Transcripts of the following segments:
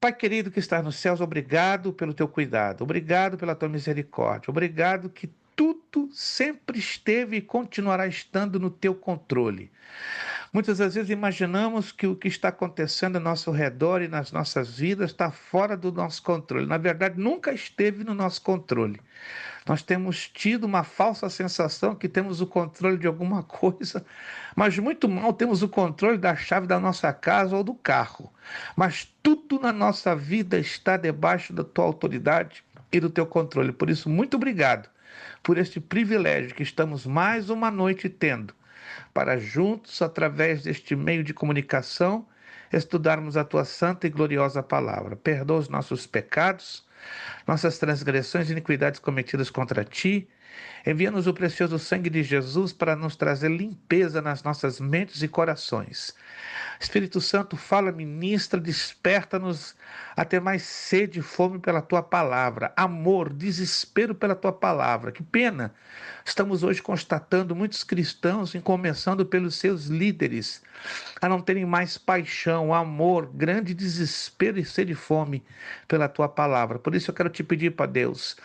Pai querido que está nos céus, obrigado pelo teu cuidado, obrigado pela tua misericórdia, obrigado que tudo sempre esteve e continuará estando no teu controle. Muitas das vezes imaginamos que o que está acontecendo ao nosso redor e nas nossas vidas está fora do nosso controle. Na verdade, nunca esteve no nosso controle. Nós temos tido uma falsa sensação que temos o controle de alguma coisa, mas muito mal temos o controle da chave da nossa casa ou do carro. Mas tudo na nossa vida está debaixo da tua autoridade e do teu controle. Por isso, muito obrigado por este privilégio que estamos mais uma noite tendo para juntos, através deste meio de comunicação, estudarmos a tua santa e gloriosa palavra. Perdoa os nossos pecados, nossas transgressões e iniquidades cometidas contra ti. Envia-nos o precioso sangue de Jesus para nos trazer limpeza nas nossas mentes e corações. Espírito Santo, fala, ministra, desperta-nos a ter mais sede e fome pela tua palavra, amor, desespero pela tua palavra. Que pena! Estamos hoje constatando muitos cristãos, começando pelos seus líderes, a não terem mais paixão, amor, grande desespero e sede e fome pela tua palavra. Por isso eu quero te pedir para Deus,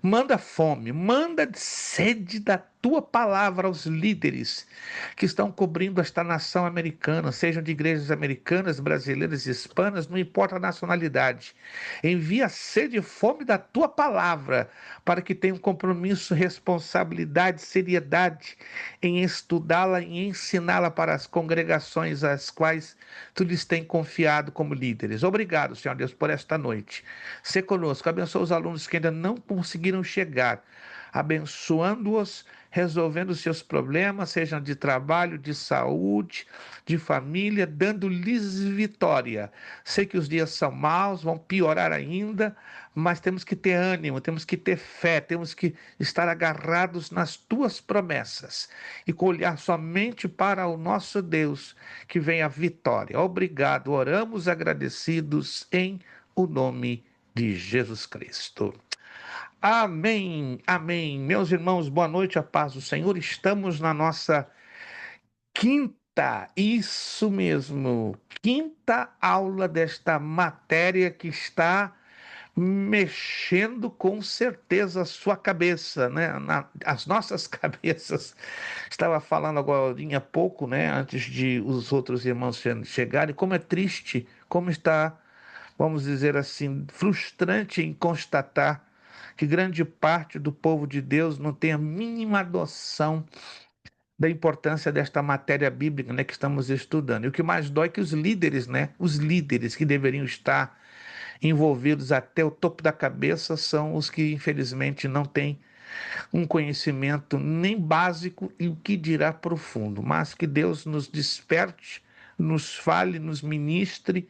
manda fome, manda sede da tua palavra aos líderes que estão cobrindo esta nação americana, sejam de igrejas americanas, brasileiras, hispanas, não importa a nacionalidade. Envia sede e fome da tua palavra para que tenham compromisso, responsabilidade, seriedade em estudá-la e ensiná-la para as congregações às quais tu lhes tem confiado como líderes. Obrigado, Senhor Deus, por esta noite. Sê conosco, abençoa os alunos que ainda não conseguiram chegar, abençoando-os, resolvendo seus problemas, sejam de trabalho, de saúde, de família, dando-lhes vitória. Sei que os dias são maus, vão piorar ainda, mas temos que ter ânimo, temos que ter fé, temos que estar agarrados nas tuas promessas e olhar somente para o nosso Deus, que vem a vitória. Obrigado, oramos agradecidos em o nome de Jesus Cristo. Amém, amém. Meus irmãos, boa noite, a paz do Senhor. Estamos na nossa quinta, isso mesmo, quinta aula desta matéria que está mexendo com certeza a sua cabeça, né? As nossas cabeças. Estava falando agora há pouco, né? Antes de os outros irmãos chegarem, como é triste, como está, vamos dizer assim, frustrante em constatar que grande parte do povo de Deus não tem a mínima noção da importância desta matéria bíblica, né, que estamos estudando. E o que mais dói é que os líderes, né, os líderes que deveriam estar envolvidos até o topo da cabeça são os que infelizmente não têm um conhecimento nem básico e o que dirá profundo, mas que Deus nos desperte, nos fale, nos ministre,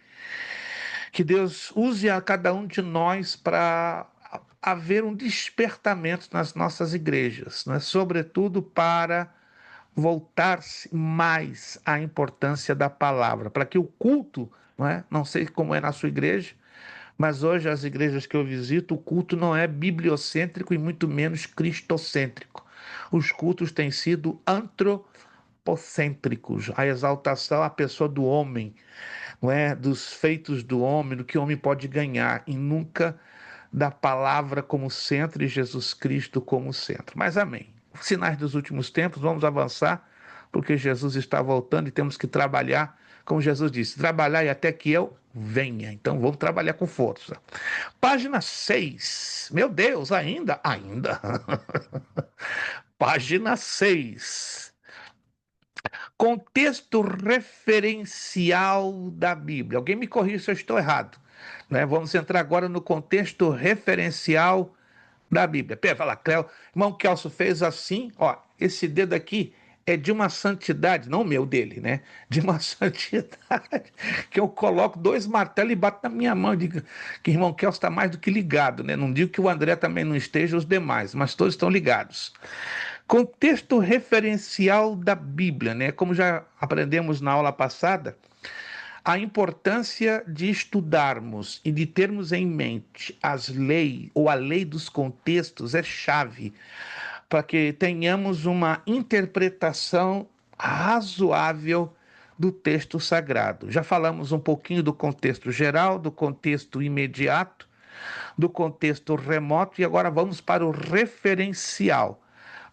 que Deus use a cada um de nós para haver um despertamento nas nossas igrejas, né? Sobretudo para voltar-se mais à importância da palavra, para que o culto, não é? Não sei como é na sua igreja, mas hoje as igrejas que eu visito, o culto não é bibliocêntrico e muito menos cristocêntrico. Os cultos têm sido antropocêntricos, a exaltação à pessoa do homem, não é? Dos feitos do homem, do que o homem pode ganhar, e nunca da palavra como centro e Jesus Cristo como centro. Mas amém. Sinais dos últimos tempos, vamos avançar, porque Jesus está voltando e temos que trabalhar, como Jesus disse, trabalhar e até que eu venha. Então vamos trabalhar com força. Página 6. Meu Deus, ainda? Ainda. Página 6. Contexto referencial da Bíblia. Alguém me corrija se eu estou errado, né? Vamos entrar agora no contexto referencial da Bíblia. Pera, fala, Cléo, irmão Kelso fez assim, ó, esse dedo aqui é de uma santidade, não o meu dele, né? De uma santidade, que eu coloco dois martelos e bato na minha mão. Digo que o irmão Kelso está mais do que ligado, né? Não digo que o André também não esteja, os demais, mas todos estão ligados. Contexto referencial da Bíblia, né? Como já aprendemos na aula passada, a importância de estudarmos e de termos em mente as leis ou a lei dos contextos é chave para que tenhamos uma interpretação razoável do texto sagrado. Já falamos um pouquinho do contexto geral, do contexto imediato, do contexto remoto e agora vamos para o referencial,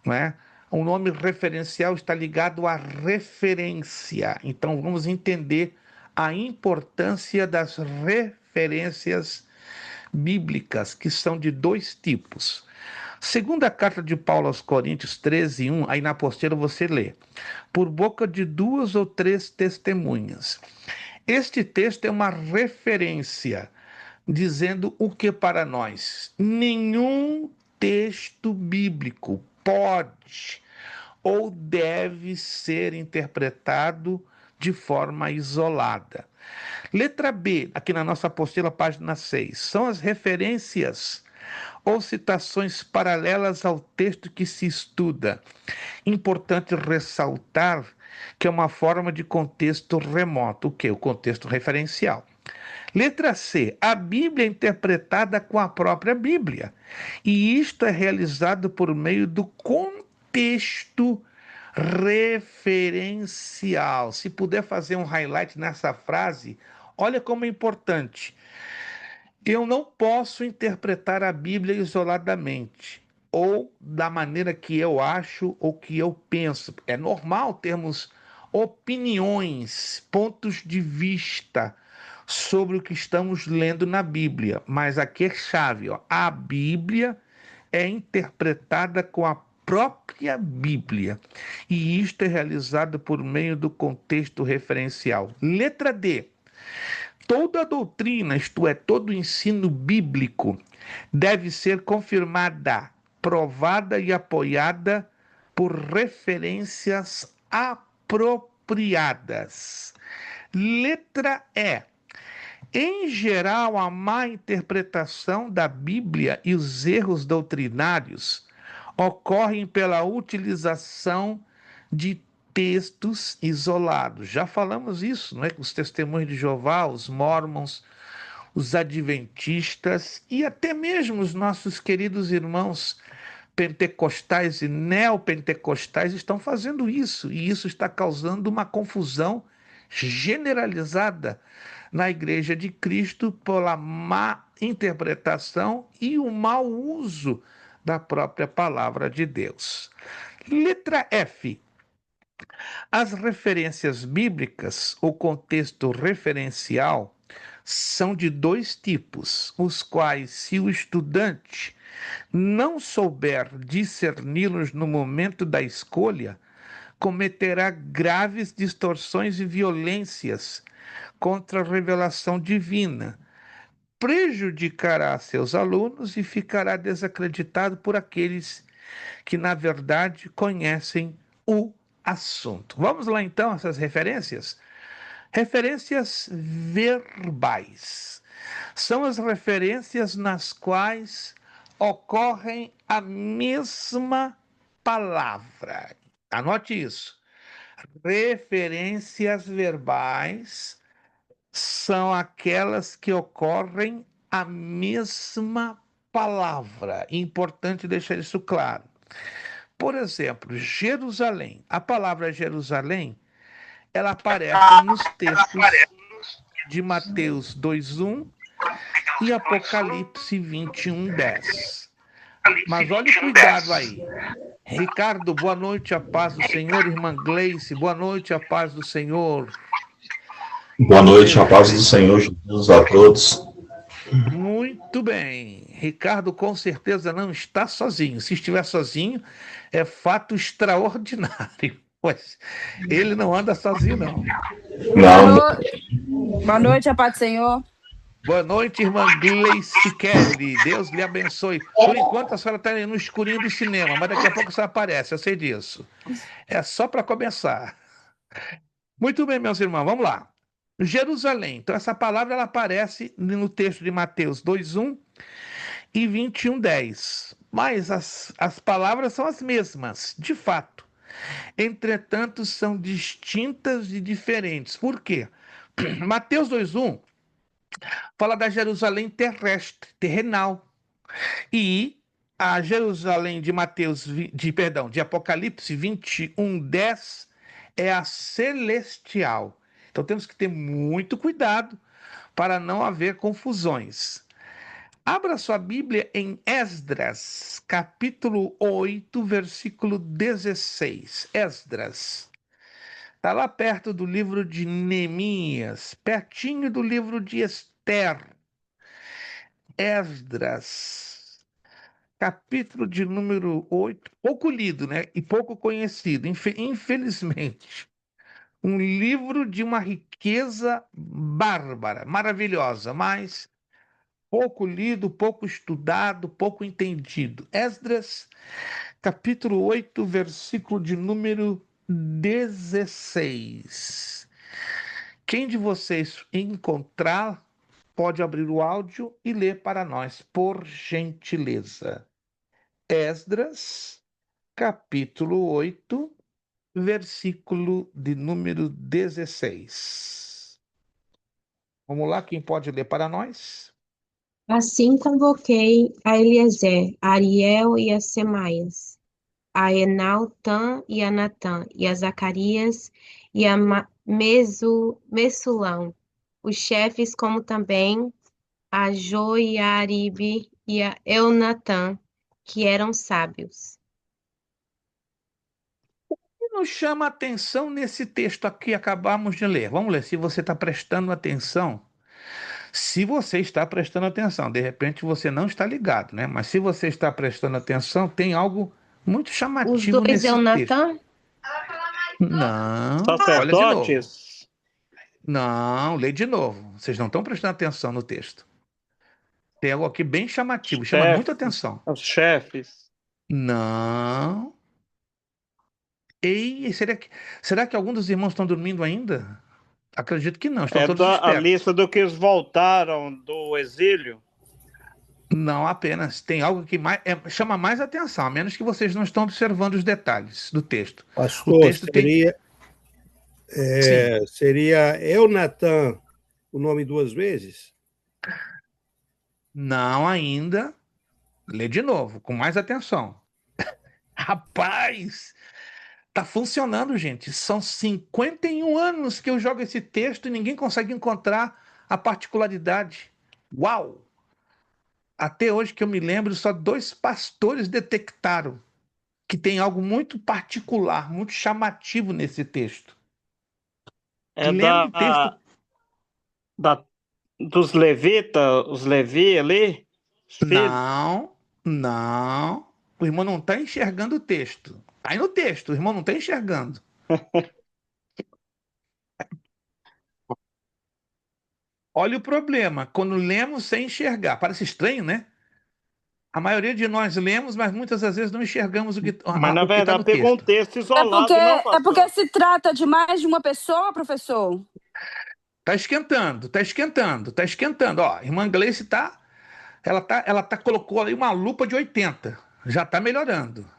não é? O nome referencial está ligado à referência. Então vamos entender a importância das referências bíblicas, que são de dois tipos. Segunda carta de Paulo aos Coríntios 13:1, aí na apostila você lê: por boca de duas ou três testemunhas. Este texto é uma referência dizendo o que para nós? Nenhum texto bíblico pode ou deve ser interpretado de forma isolada. Letra B, aqui na nossa apostila, página 6, são as referências ou citações paralelas ao texto que se estuda. Importante ressaltar que é uma forma de contexto remoto, o que? O contexto referencial. Letra C, a Bíblia é interpretada com a própria Bíblia. E isto é realizado por meio do contexto referencial. Se puder fazer um highlight nessa frase, olha como é importante. Eu não posso interpretar a Bíblia isoladamente, ou da maneira que eu acho ou que eu penso. É normal termos opiniões, pontos de vista sobre o que estamos lendo na Bíblia, mas aqui é chave, ó. A Bíblia é interpretada com a própria Bíblia, e isto é realizado por meio do contexto referencial. Letra D. Toda doutrina, isto é, todo ensino bíblico, deve ser confirmada, provada e apoiada por referências apropriadas. Letra E. Em geral, a má interpretação da Bíblia e os erros doutrinários ocorrem pela utilização de textos isolados. Já falamos isso, não é? Os testemunhos de Jeová, os mormons, os adventistas e até mesmo os nossos queridos irmãos pentecostais e neopentecostais estão fazendo isso, e isso está causando uma confusão generalizada na Igreja de Cristo pela má interpretação e o mau uso da própria palavra de Deus. Letra F. As referências bíblicas, o contexto referencial, são de dois tipos, os quais, se o estudante não souber discerni-los no momento da escolha, cometerá graves distorções e violências contra a revelação divina, prejudicará seus alunos e ficará desacreditado por aqueles que, na verdade, conhecem o assunto. Vamos lá então, essas referências? Referências verbais. São as referências nas quais ocorrem a mesma palavra. Anote isso. Referências verbais são aquelas que ocorrem a mesma palavra. Importante deixar isso claro. Por exemplo, Jerusalém. A palavra Jerusalém, ela aparece nos textos de Mateus 2:1 e Apocalipse 21:10. Mas olha o cuidado aí. Ricardo, boa noite, a paz do Senhor. Irmã Gleice, boa noite, a paz do Senhor. Boa noite, a paz do Senhor Jesus a todos. Muito bem. Ricardo com certeza não está sozinho. Se estiver sozinho, é fato extraordinário. Pois ele não anda sozinho, não. Não, Boa noite, a paz do Senhor. Boa noite, irmã Gleice Kelly. Deus lhe abençoe. Por enquanto, a senhora está no escurinho do cinema, mas daqui a pouco a senhora aparece, eu sei disso. É só para começar. Muito bem, meus irmãos, vamos lá. Jerusalém. Então, essa palavra ela aparece no texto de Mateus 2:1 e 21:10. Mas as palavras são as mesmas, de fato. Entretanto, são distintas e diferentes. Por quê? Mateus 2:1 fala da Jerusalém terrestre, terrenal. E a Jerusalém de Apocalipse 21:10 é a celestial. Então temos que ter muito cuidado para não haver confusões. Abra sua Bíblia em Esdras, capítulo 8, versículo 16. Esdras. Está lá perto do livro de Neemias, pertinho do livro de Esther. Esdras, capítulo de número 8, pouco lido, né? E pouco conhecido, infelizmente. Um livro de uma riqueza bárbara, maravilhosa, mas pouco lido, pouco estudado, pouco entendido. Esdras, capítulo 8, versículo de número 16. Quem de vocês encontrar, pode abrir o áudio e ler para nós, por gentileza. Esdras, capítulo 8, versículo de número 16. Vamos lá, quem pode ler para nós? Assim convoquei a Eliezer, a Ariel e a Semaias, a Enaltã e a Natã, e a Zacarias e a Messulão, os chefes, como também a Joiaribe e a Elnatã, que eram sábios. O que nos chama a atenção nesse texto aqui que acabamos de ler? Vamos ler se você está prestando atenção. Se você está prestando atenção, de repente você não está ligado, né? Mas se você está prestando atenção, tem algo muito Os chamativo dois nesse texto. Elnatã, Não, olha de novo. Sacerdotes, Não, lê de novo. Vocês não estão prestando atenção no texto. Tem algo aqui bem chamativo, chama muita atenção. os chefes. Não. Ei, será que algum dos irmãos estão dormindo ainda? Acredito que não, estão É todos a espertos. lista do que voltaram do exílio. Não apenas, tem algo que chama mais atenção, a menos que vocês não estão observando os detalhes do texto. Pastor, O texto tem. Sim. seria Elnatã o nome duas vezes? Não ainda. Lê de novo, com mais atenção. Rapaz, tá funcionando, gente. São 51 anos que eu jogo esse texto e ninguém consegue encontrar a particularidade. Uau! Até hoje que eu me lembro, só 2 pastores detectaram que tem algo muito particular, muito chamativo nesse texto. É Lendo o texto. dos levitas, os Levi ali. Os filhos. Não. O irmão não está enxergando o texto. Aí no texto, o irmão não está enxergando. Olha o problema, quando lemos sem enxergar. Parece estranho, né? A maioria de nós lemos, mas muitas das vezes não enxergamos o que está Mas, na no verdade, pegou um texto. texto isolado, não, É porque pastor? se trata de mais de uma pessoa, professor? Está esquentando, está esquentando, está esquentando. Ó, a irmã Gleice colocou ali uma lupa de 80. Já está melhorando.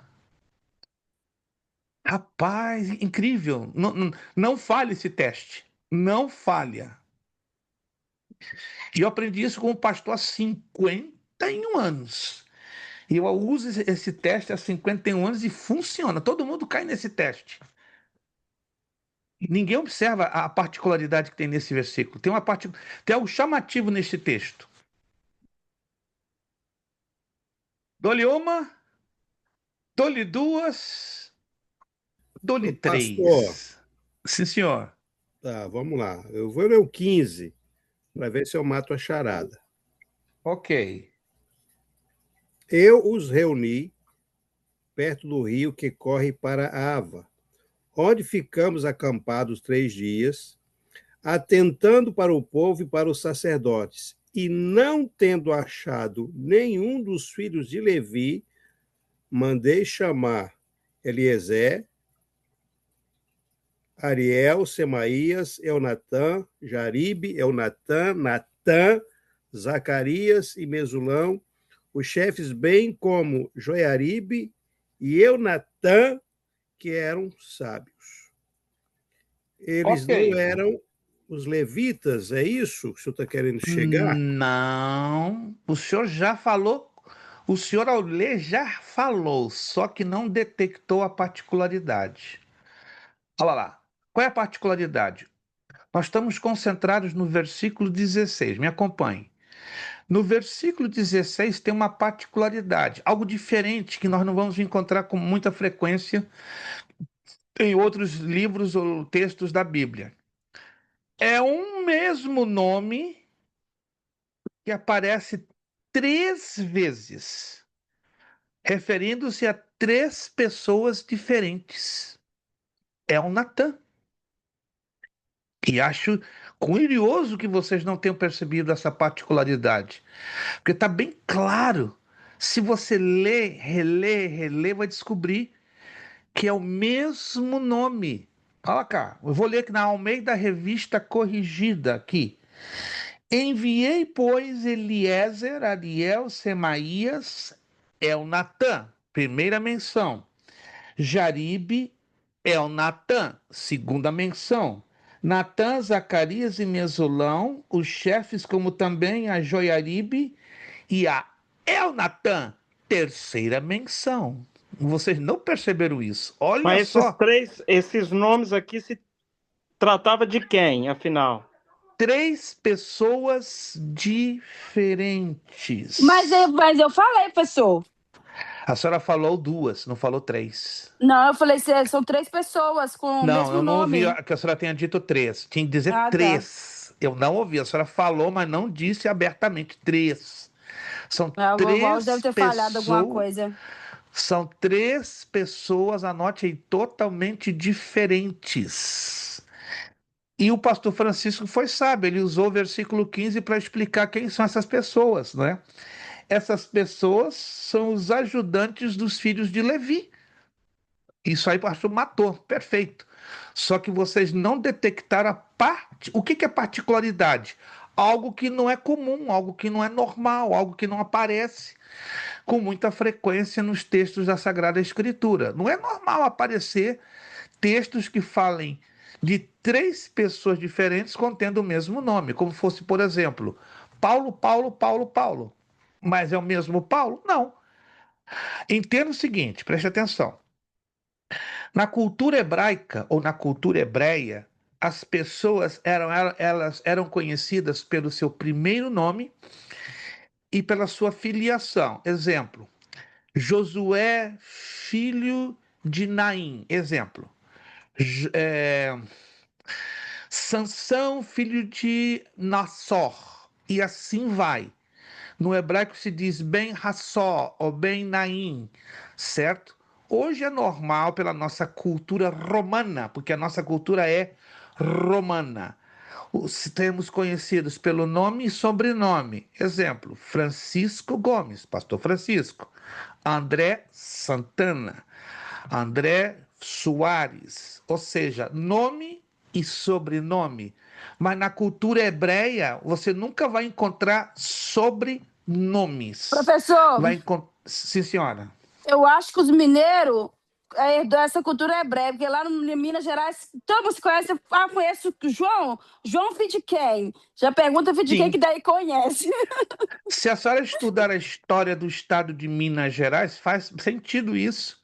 Rapaz, incrível. Não falha esse teste. Não falha. E eu aprendi isso como pastor há 51 anos. E eu uso esse teste há 51 anos e funciona. Todo mundo cai nesse teste. Ninguém observa a particularidade que tem nesse versículo. Tem algo chamativo nesse texto. Dou-lhe uma, dou-lhe duas, dou-lhe Pastor, 3. Sim, senhor. tá, vamos lá. Eu vou ler o 15 para ver se eu mato a charada. Ok. Eu os reuni perto do rio que corre para Ava, onde ficamos acampados 3 dias, atentando para o povo e para os sacerdotes. E não tendo achado nenhum dos filhos de Levi, mandei chamar Eliezer, Ariel, Semaías, Elnatã, Jaribe, Elnatã, Natã, Zacarias e Mesulão, os chefes, bem como Joiaribe e Elnatã, que eram sábios. Eles não eram os levitas, é isso que o senhor está querendo chegar? Não, o senhor já falou, o senhor ao ler já falou, só que não detectou a particularidade. Olha lá, Qual é a particularidade? Nós estamos concentrados no versículo 16, me acompanhe. No versículo 16 tem uma particularidade, algo diferente que nós não vamos encontrar com muita frequência em outros livros ou textos da Bíblia. É um mesmo nome que aparece 3 vezes, referindo-se a 3 pessoas diferentes. É o Natã. E acho curioso que vocês não tenham percebido essa particularidade, porque está bem claro. Se você ler, reler, vai descobrir que é o mesmo nome. Olha cá, eu vou ler aqui na Almeida Revista Corrigida aqui. Enviei, pois, Eliezer, Ariel, Semaías, Elnatã, primeira menção. Jaribe, Elnatã, segunda menção. Natã, Zacarias e Mesulão, os chefes, como também a Joiaribe e a Elnatã, terceira menção. Vocês não perceberam isso? Olha Mas só, esses nomes aqui se tratava de quem, afinal? 3 pessoas diferentes. Mas eu falei, professor. A senhora falou 2, não falou 3. Não, eu falei, são 3 pessoas com o Não, mesmo eu não nome. ouvi que a senhora tenha dito 3. Tinha que dizer Ah, tá. 3. Eu não ouvi. A senhora falou, mas não disse abertamente 3. São O Wallace deve 3 ter falhado alguma pessoas. coisa. São 3 pessoas, anote aí, totalmente diferentes. E o pastor Francisco foi sábio, ele usou o versículo 15 para explicar quem são essas pessoas, não é? Essas pessoas são os ajudantes dos filhos de Levi. Isso aí o pastor matou, perfeito. Só que vocês não detectaram a parte. O que é particularidade? Algo que não é comum, algo que não é normal, algo que não aparece com muita frequência nos textos da Sagrada Escritura. Não é normal aparecer textos que falem de 3 pessoas diferentes contendo o mesmo nome, como fosse, por exemplo, Paulo, Paulo, Paulo, Paulo. Mas é o mesmo Paulo? Não. Entenda o seguinte, preste atenção. Na cultura hebraica ou na cultura hebreia, as pessoas elas eram conhecidas pelo seu primeiro nome e pela sua filiação. Exemplo, Josué, filho de Naim. Exemplo, Sansão, filho de Nassor. E assim vai. No hebraico se diz Ben Hassó ou Ben Naim, certo? Hoje é normal pela nossa cultura romana, porque a nossa cultura é romana. Os termos conhecidos pelo nome e sobrenome. Exemplo, Francisco Gomes, pastor Francisco. André Santana. André Soares. Ou seja, nome e sobrenome. Mas na cultura hebreia, você nunca vai encontrar sobrenomes. Professor, Sim, senhora. eu acho que os mineiros herdou essa cultura hebreia, porque lá em Minas Gerais, todo mundo se conhece. Ah, conheço o João. João filho de quem? Já pergunta filho de quem Sim. que daí conhece. Se a senhora estudar a história do estado de Minas Gerais, faz sentido isso,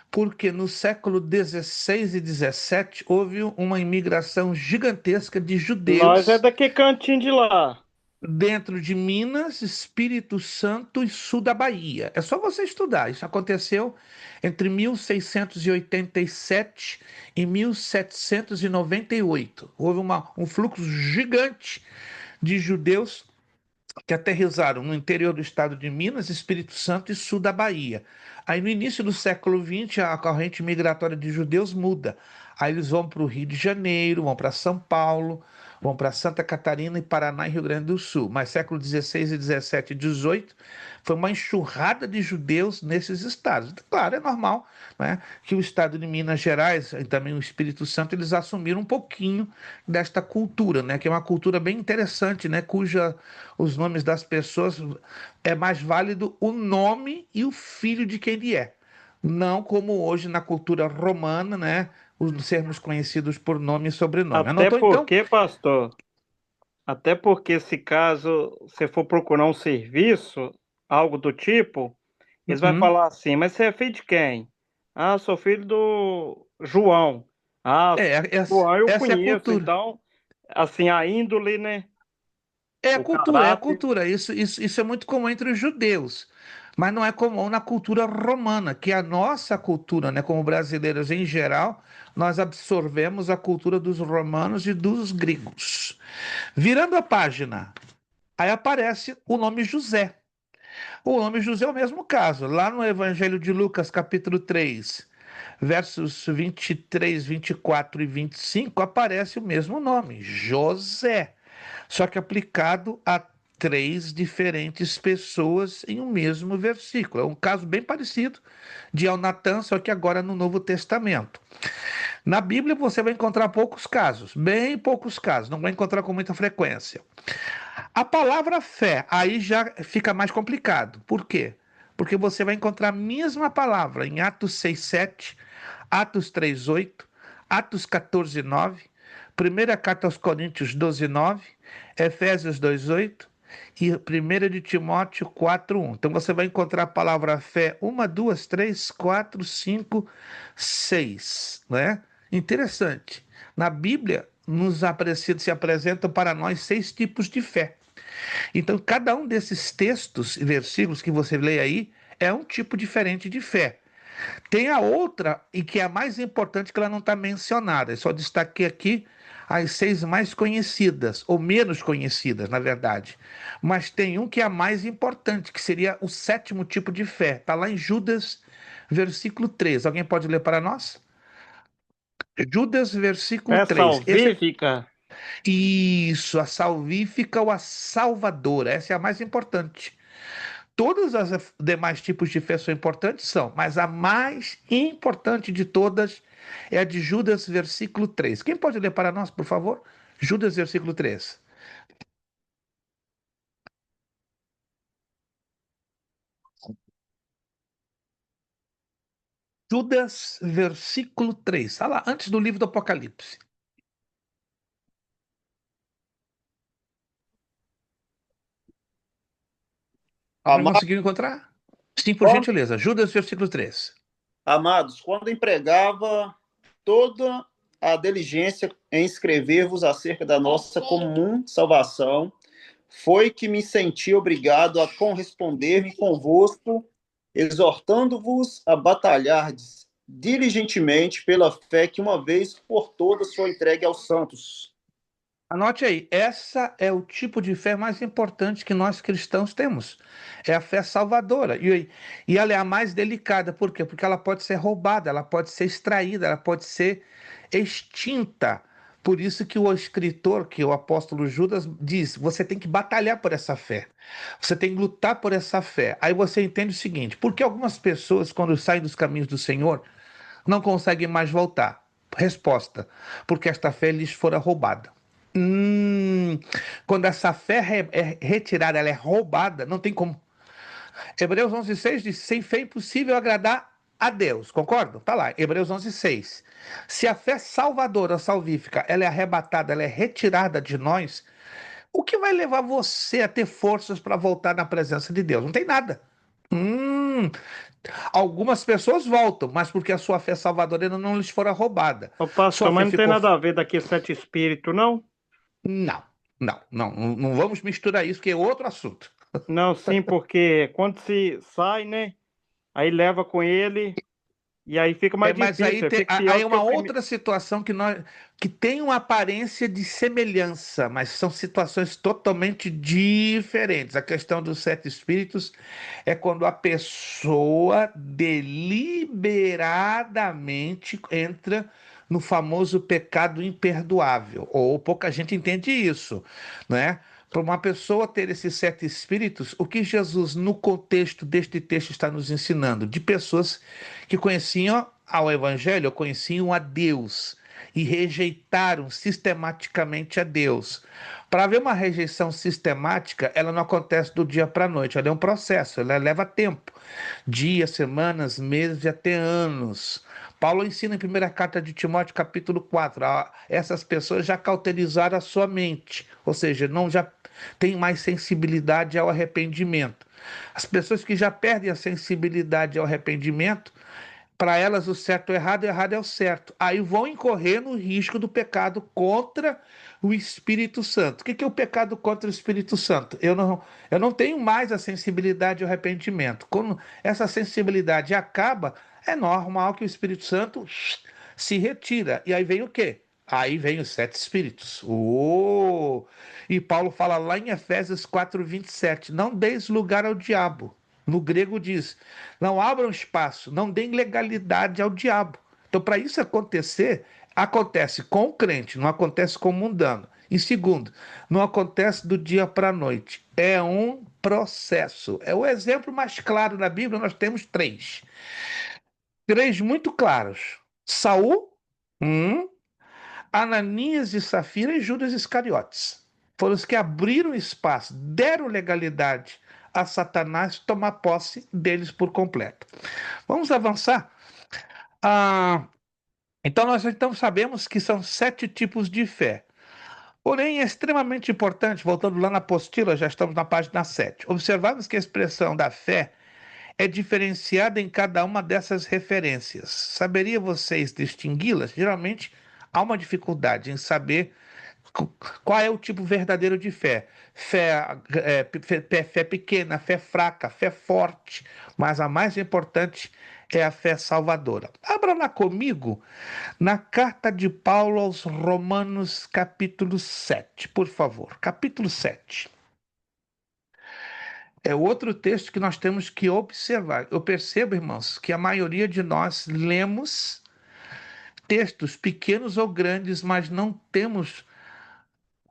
porque no século XVI e XVII houve uma imigração gigantesca de Nós é judeus daqui cantinho de lá. dentro de Minas, Espírito Santo e sul da Bahia. É só você estudar. Isso aconteceu entre 1687 e 1798. Houve um fluxo gigante de judeus que aterrissaram no interior do estado de Minas, Espírito Santo e sul da Bahia. Aí no início do século XX, a corrente migratória de judeus muda. Aí eles vão para o Rio de Janeiro, vão para São Paulo, vão para Santa Catarina e Paraná e Rio Grande do Sul. Mas século XVI e XVII e XVIII foi uma enxurrada de judeus nesses estados. Claro, é normal, né, que o estado de Minas Gerais e também o Espírito Santo eles assumiram um pouquinho desta cultura, né, que é uma cultura bem interessante, né, cuja os nomes das pessoas é mais válido o nome e o filho de quem ele é. Não como hoje na cultura romana, né, os sermos conhecidos por nome e sobrenome. Até Anotou então? porque, pastor, até porque se caso você for procurar um serviço, algo do tipo, eles vão Uhum. falar assim, mas você é filho de quem? Ah, sou filho do João. Ah, Essa, João eu essa é a conheço, cultura. então, assim, a índole, né? É a O cultura, é a caráter. cultura. Isso é muito comum entre os judeus, mas não é comum na cultura romana, que é a nossa cultura, né? Como brasileiros em geral, nós absorvemos a cultura dos romanos e dos gregos. Virando a página, aí aparece o nome José. O nome José é o mesmo caso. Lá no Evangelho de Lucas, capítulo 3, versos 23, 24 e 25, aparece o mesmo nome, José. Só que aplicado a três diferentes pessoas em um mesmo versículo. É um caso bem parecido de Elnatã, só que agora no Novo Testamento. Na Bíblia você vai encontrar poucos casos, bem poucos casos, não vai encontrar com muita frequência. A palavra fé, aí já fica mais complicado. Por quê? Porque você vai encontrar a mesma palavra em Atos 6:7, Atos 3:8, Atos 14:9, primeira carta aos Coríntios 12:9, Efésios 2:8 e primeira de Timóteo 4:1. Então você vai encontrar a palavra fé uma, duas, três, quatro, cinco, seis, né? Interessante. Na Bíblia se apresentam para nós seis tipos de fé. Então, cada um desses textos e versículos que você lê aí é um tipo diferente de fé. Tem a outra, e que é a mais importante, que ela não está mencionada. Eu só destaquei aqui as seis mais conhecidas, ou menos conhecidas, na verdade. Mas tem um que é a mais importante, que seria o sétimo tipo de fé. Está lá em Judas, versículo 3. Alguém pode ler para nós? Judas, versículo Fé 3. salvífica. Isso, a salvífica ou a salvadora. Essa é a mais importante. Todos os demais tipos de fé são importantes, são, mas a mais importante de todas é a de Judas, versículo 3. Quem pode ler para nós, por favor? Judas, versículo 3. Judas, versículo 3. Está lá, antes do livro do Apocalipse. Alguém Ama- conseguiu encontrar? Sim, por Quando- gentileza. Judas, versículo 3. Amados, quando empregava toda a diligência em escrever-vos acerca da nossa comum salvação, foi que me senti obrigado a corresponder-me convosco, exortando-vos a batalhardes diligentemente pela fé que uma vez por todas foi entregue aos santos. Anote aí, essa é o tipo de fé mais importante que nós cristãos temos. É a fé salvadora. E ela é a mais delicada. Por quê? Porque ela pode ser roubada, ela pode ser extraída, ela pode ser extinta. Por isso que o escritor, que é o apóstolo Judas, diz: você tem que batalhar por essa fé. Você tem que lutar por essa fé. Aí você entende o seguinte: por que algumas pessoas, quando saem dos caminhos do Senhor, não conseguem mais voltar? Resposta: porque esta fé lhes fora roubada. Hum, quando essa fé é retirada, ela é roubada, não tem como. Hebreus 11:6 diz: sem fé é impossível agradar a Deus, concordo? Tá lá, Hebreus 11:6. Se a fé salvadora, salvífica, ela é arrebatada, ela é retirada de nós, o que vai levar você a ter forças para voltar na presença de Deus? Não tem nada. Hum, algumas pessoas voltam, mas porque a sua fé salvadora não lhes fora roubada. Ô, Sua pastor, fé mas não tem ficou. nada a ver daqui sete espíritos, não? Não, não vamos misturar isso, que é outro assunto. Não, sim, porque quando se sai, né? Aí leva com ele e aí fica mais Mas aí difícil, tem, fica pior aí é do que uma o primeiro. outra situação que tem uma aparência de semelhança, mas são situações totalmente diferentes. A questão dos sete espíritos é quando a pessoa deliberadamente entra no famoso pecado imperdoável, ou pouca gente entende isso, né? Para uma pessoa ter esses sete espíritos, o que Jesus, no contexto deste texto, está nos ensinando? De pessoas que conheciam ao Evangelho, conheciam a Deus e rejeitaram sistematicamente a Deus. Para haver uma rejeição sistemática, ela não acontece do dia para a noite, ela é um processo, ela leva tempo, dias, semanas, meses e até anos. Paulo ensina em primeira carta de Timóteo, capítulo 4, essas pessoas já cauterizaram a sua mente, ou seja, não já tem mais sensibilidade ao arrependimento. As pessoas que já perdem a sensibilidade ao arrependimento, Para elas, o certo é o errado é o certo. Aí vão incorrer no risco do pecado contra o Espírito Santo. O que é o pecado contra o Espírito Santo? Eu não tenho mais a sensibilidade ao arrependimento. Quando essa sensibilidade acaba, é normal que o Espírito Santo se retira. E aí vem o quê? Aí vem os sete espíritos. E Paulo fala lá em Efésios 4:27, não deis lugar ao diabo. No grego diz, não abram espaço, não deem legalidade ao diabo. Então, para isso acontecer, acontece com o crente, não acontece com o mundano. E segundo, não acontece do dia para a noite. É um processo. É o exemplo mais claro da Bíblia, nós temos três. Três muito claros. Saul, Ananias e Safira e Judas Iscariotes. Foram os que abriram espaço, deram legalidade a Satanás tomar posse deles por completo. Vamos avançar? Então nós então sabemos que são 7 tipos de fé. Porém, é extremamente importante, voltando lá na apostila, já estamos na página 7, observarmos que a expressão da fé é diferenciada em cada uma dessas referências. Saberia vocês distingui-las? Geralmente há uma dificuldade em saber qual é o tipo verdadeiro de fé. Fé pequena, fé fraca, fé forte, mas a mais importante é a fé salvadora. Abra lá comigo na carta de Paulo aos Romanos, capítulo 7, por favor. Capítulo 7. É outro texto que nós temos que observar. Eu percebo, irmãos, que a maioria de nós lemos textos pequenos ou grandes, mas não temos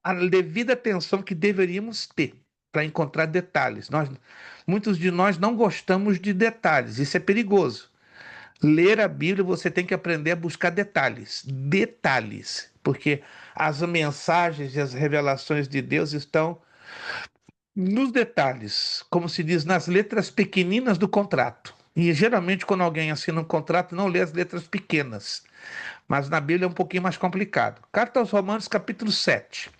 a devida atenção que deveríamos ter para encontrar detalhes. Muitos de nós não gostamos de detalhes, isso é perigoso. Ler a Bíblia, você tem que aprender a buscar detalhes, detalhes, porque as mensagens e as revelações de Deus estão nos detalhes, como se diz, nas letras pequeninas do contrato. E geralmente, quando alguém assina um contrato, não lê as letras pequenas. Mas na Bíblia é um pouquinho mais complicado. Carta aos Romanos, capítulo 7.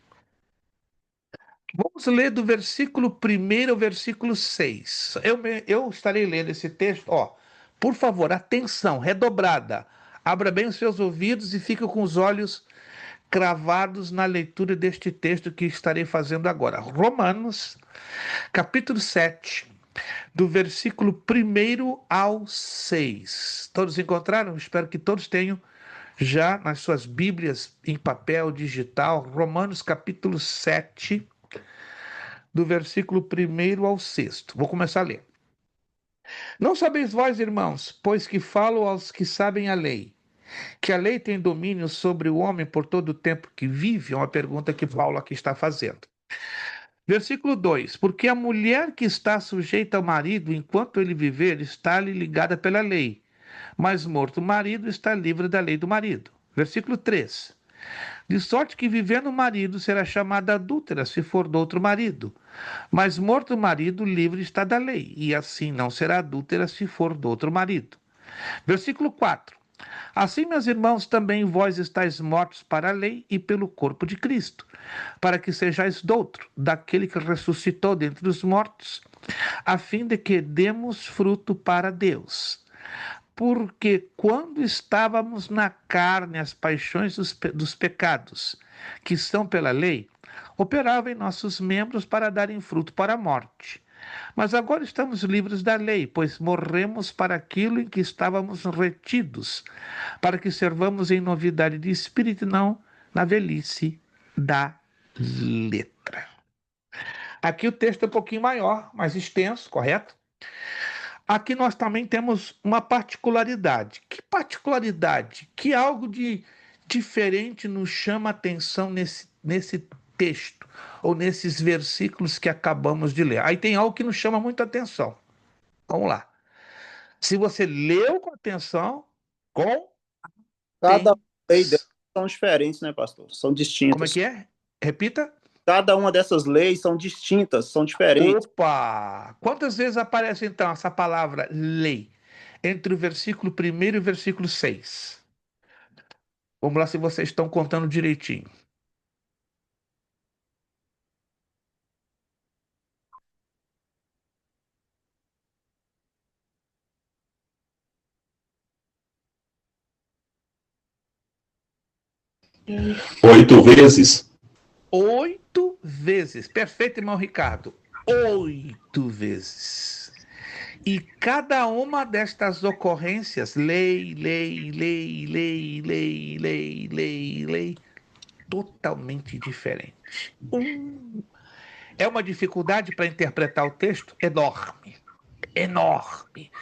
Vamos ler do versículo 1 ao versículo 6. Eu estarei lendo esse texto. Ó, por favor, atenção, redobrada. Abra bem os seus ouvidos e fique com os olhos cravados na leitura deste texto que estarei fazendo agora. Romanos, capítulo 7, do versículo 1 ao 6. Todos encontraram? Espero que todos tenham já nas suas Bíblias em papel digital. Romanos, capítulo 7, do versículo 1 ao 6. Vou começar a ler. Não sabeis vós, irmãos, pois que falo aos que sabem a lei, que a lei tem domínio sobre o homem por todo o tempo que vive? É uma pergunta que Paulo aqui está fazendo. Versículo 2: porque a mulher que está sujeita ao marido enquanto ele viver está-lhe ligada pela lei, mas morto o marido está livre da lei do marido. Versículo 3: de sorte que vivendo o marido será chamada adúltera se for do outro marido, mas morto o marido livre está da lei, e assim não será adúltera se for do outro marido. Versículo 4: assim, meus irmãos, também vós estáis mortos para a lei e pelo corpo de Cristo, para que sejais doutro, daquele que ressuscitou dentre os mortos, a fim de que demos fruto para Deus. Porque quando estávamos na carne, as paixões dos pecados, que são pela lei, operavam em nossos membros para darem fruto para a morte. Mas agora estamos livres da lei, pois morremos para aquilo em que estávamos retidos, para que servamos em novidade de espírito e não na velhice da letra. Aqui o texto é um pouquinho maior, mais extenso, correto? Aqui nós também temos uma particularidade. Que particularidade? Que algo de diferente nos chama a atenção nesse texto, ou nesses versículos que acabamos de ler? Aí tem algo que nos chama muito a atenção. Vamos lá. Se você leu com atenção, com Cada lei atenção. dessas são diferentes, né, pastor? São Como é distintas. que é? Repita. Cada uma dessas leis são distintas, são diferentes. Opa! Quantas vezes aparece então essa palavra lei entre o versículo 1 e o versículo 6? Vamos lá se vocês estão contando direitinho. 8 vezes. 8 vezes. Perfeito, irmão Ricardo. 8 vezes. E cada uma destas ocorrências, lei, totalmente diferente. É uma dificuldade para interpretar o texto enorme. Enorme.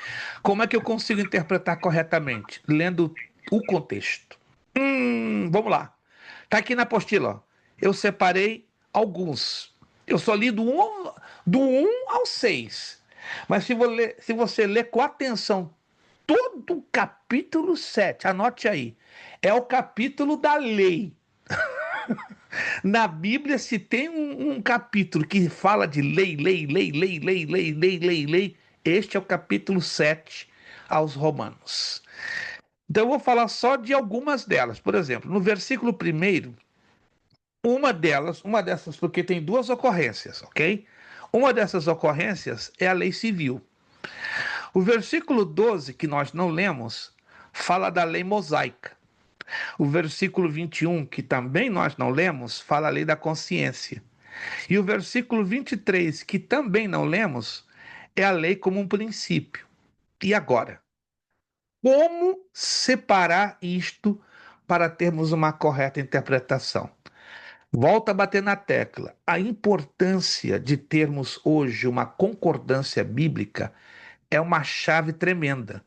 Como é que eu consigo interpretar corretamente? Lendo o contexto. Vamos lá. Está aqui na apostila. Ó. Eu separei alguns. Eu só li do 1 ao 6. Mas se você ler com atenção todo o capítulo 7, anote aí. É o capítulo da lei. Na Bíblia, se tem um capítulo que fala de lei, este é o capítulo 7 aos Romanos. Então eu vou falar só de algumas delas. Por exemplo, no versículo 1, uma dessas, porque tem duas ocorrências, ok? Uma dessas ocorrências é a lei civil. O versículo 12, que nós não lemos, fala da lei mosaica. O versículo 21, que também nós não lemos, fala a lei da consciência. E o versículo 23, que também não lemos, é a lei como um princípio. E agora? Como separar isto para termos uma correta interpretação? Volto a bater na tecla. A importância de termos hoje uma concordância bíblica é uma chave tremenda.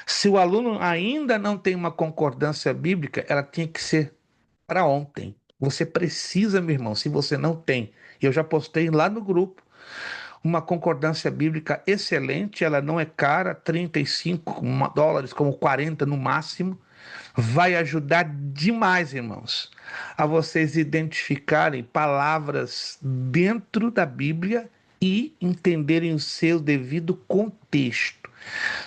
Se o aluno ainda não tem uma concordância bíblica, ela tinha que ser para ontem. Você precisa, meu irmão, se você não tem. Eu já postei lá no grupo uma concordância bíblica excelente, ela não é cara, $35, como 40 no máximo. Vai ajudar demais, irmãos, a vocês identificarem palavras dentro da Bíblia e entenderem o seu devido contexto.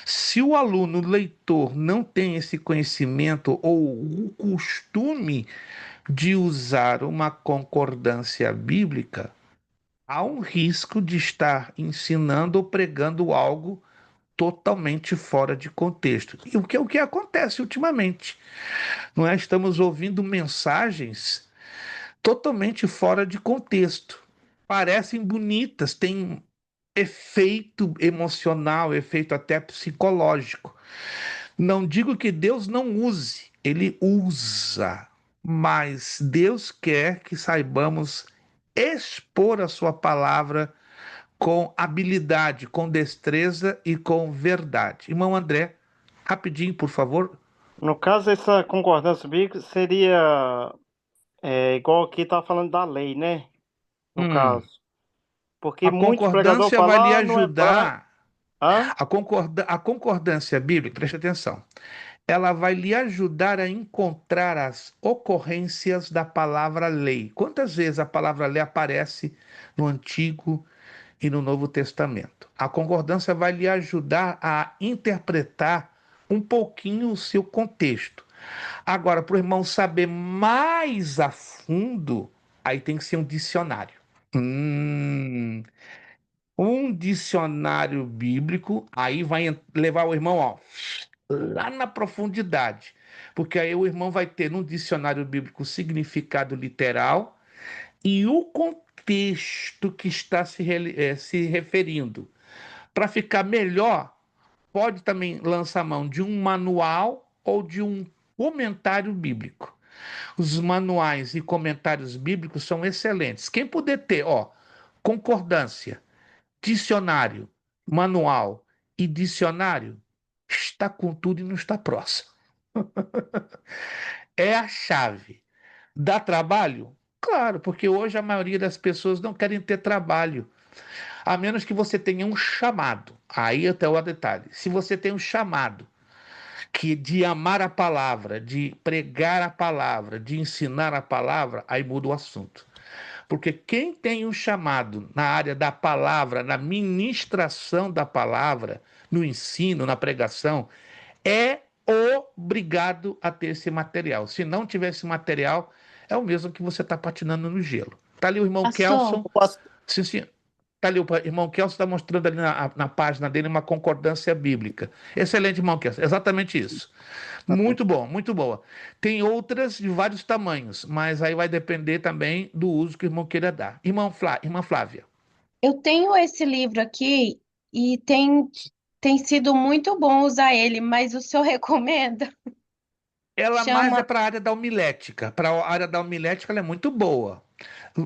Se o aluno, o leitor, não tem esse conhecimento ou o costume de usar uma concordância bíblica, há um risco de estar ensinando ou pregando algo totalmente fora de contexto. E o que acontece ultimamente? Não é? Estamos ouvindo mensagens totalmente fora de contexto. Parecem bonitas, têm efeito emocional, efeito até psicológico. Não digo que Deus não use, ele usa, mas Deus quer que saibamos expor a sua palavra com habilidade, com destreza e com verdade. Irmão André, rapidinho, por favor. No caso, essa concordância bíblica seria igual aqui está falando da lei, né? No Hum, caso. Porque a muitos pregadores concordância vai falam, lhe no hebraico. ajudar. Hã? A concordância bíblica, preste atenção, ela vai lhe ajudar a encontrar as ocorrências da palavra lei. Quantas vezes a palavra lei aparece no Antigo e no Novo Testamento? A concordância vai lhe ajudar a interpretar um pouquinho o seu contexto. Agora, para o irmão saber mais a fundo, aí tem que ser um dicionário. Um dicionário bíblico, aí vai levar o irmão, ó, lá na profundidade, porque aí o irmão vai ter no dicionário bíblico o significado literal e o contexto que está se referindo. Para ficar melhor, pode também lançar mão de um manual ou de um comentário bíblico. Os manuais e comentários bíblicos são excelentes. Quem puder ter, ó, concordância, dicionário, manual e dicionário, está com tudo e não está próximo. É a chave. Dá trabalho? Claro, porque hoje a maioria das pessoas não querem ter trabalho. A menos que você tenha um chamado. Aí até o detalhe. Se você tem um chamado de amar a palavra, de pregar a palavra, de ensinar a palavra, aí muda o assunto. Porque quem tem um chamado na área da palavra, na ministração da palavra, no ensino, na pregação, é obrigado a ter esse material. Se não tiver esse material, é o mesmo que você está patinando no gelo. Tá ali o irmão Pastor, Kelson. Pastor, Sim, sim. Tá ali, o irmão Kelso está mostrando ali na página dele uma concordância bíblica. Excelente, irmão Kelso. Exatamente isso. Muito bom, muito boa. Tem outras de vários tamanhos, mas aí vai depender também do uso que o irmão queira dar. Irmã Flávia. Eu tenho esse livro aqui e tem sido muito bom usar ele, mas o senhor recomenda? Ela mais é Chama. para a área da homilética. Para a área da homilética, ela é muito boa.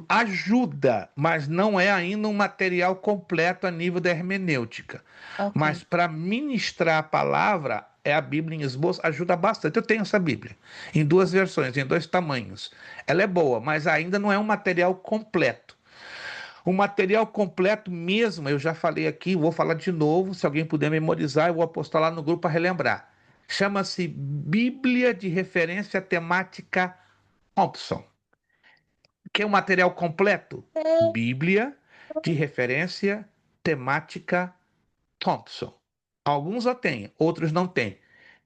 Ajuda, mas não é ainda um material completo a nível da hermenêutica. Mas Ok. para ministrar a palavra, é a Bíblia em esboço, ajuda bastante. Eu tenho essa Bíblia em duas versões, em dois tamanhos. Ela é boa, mas ainda não é um material completo. O material completo mesmo, eu já falei aqui, vou falar de novo, se alguém puder memorizar, eu vou postar lá no grupo para relembrar. Chama-se Bíblia de Referência Temática Thompson. Que é um material completo? Bíblia de Referência Temática Thompson. Alguns já têm, outros não têm.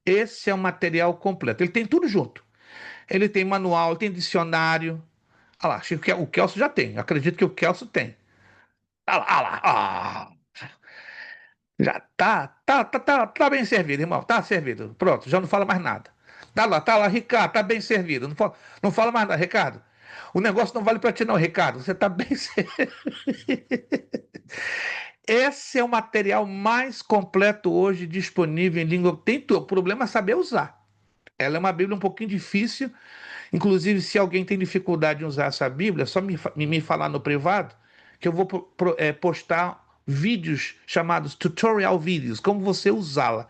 Esse é um material completo. Ele tem tudo junto. Ele tem manual, ele tem dicionário. Ah lá, acho que o Kelso já tem. Eu acredito que o Kelso tem. Ah lá, já tá bem servido, irmão. Tá servido. Pronto, já não fala mais nada. Tá lá, Ricardo, tá bem servido. Não fala mais nada, Ricardo. O negócio não vale para ti, não, Ricardo. Você tá bem servido. Esse é o material mais completo hoje disponível em língua. O problema é saber usar. Ela é uma Bíblia um pouquinho difícil. Inclusive, se alguém tem dificuldade em usar essa Bíblia, é só me falar no privado, que eu vou postar vídeos chamados tutorial vídeos, como você usá-la.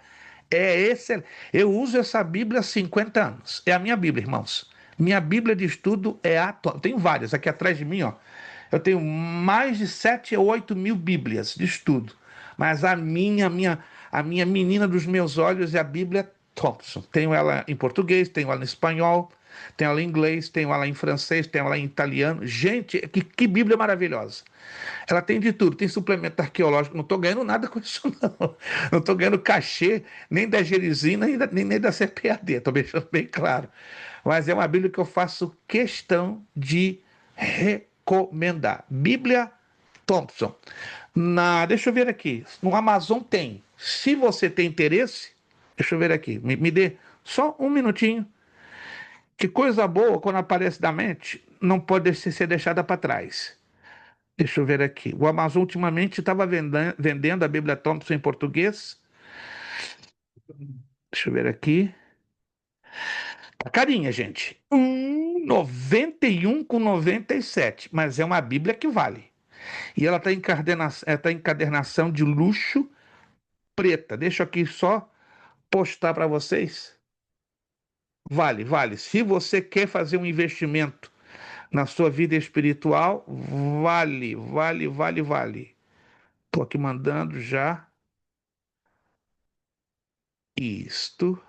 É excelente. Eu uso essa Bíblia há 50 anos. É a minha Bíblia, irmãos. Minha Bíblia de estudo é atual. Tenho várias aqui atrás de mim, ó. Eu tenho mais de 7 ou 8 mil Bíblias de estudo. Mas a minha menina dos meus olhos é a Bíblia Thompson. Tenho ela em português, tenho ela em espanhol, tenho ela em inglês, tenho ela em francês, tenho ela em italiano. Gente, que Bíblia maravilhosa. Ela tem de tudo, tem suplemento arqueológico. Não estou ganhando nada com isso, não. Não estou ganhando cachê, nem da Gerizina, nem da CPAD, estou deixando bem claro. Mas é uma Bíblia que eu faço questão de recomendar. Bíblia Thompson. Deixa eu ver aqui. No Amazon tem. Se você tem interesse, deixa eu ver aqui. Me dê só um minutinho. Que coisa boa, quando aparece da mente, não pode ser deixada para trás. Deixa eu ver aqui. O Amazon ultimamente estava vendendo a Bíblia Thompson em português. Deixa eu ver aqui. Tá carinha, gente. 91 com 97. Mas é uma Bíblia que vale. E ela está em encadernação de luxo preta. Deixa eu aqui só postar para vocês. Vale, vale. Se você quer fazer um investimento na sua vida espiritual, vale, vale, vale, vale. Estou aqui mandando já. Isto.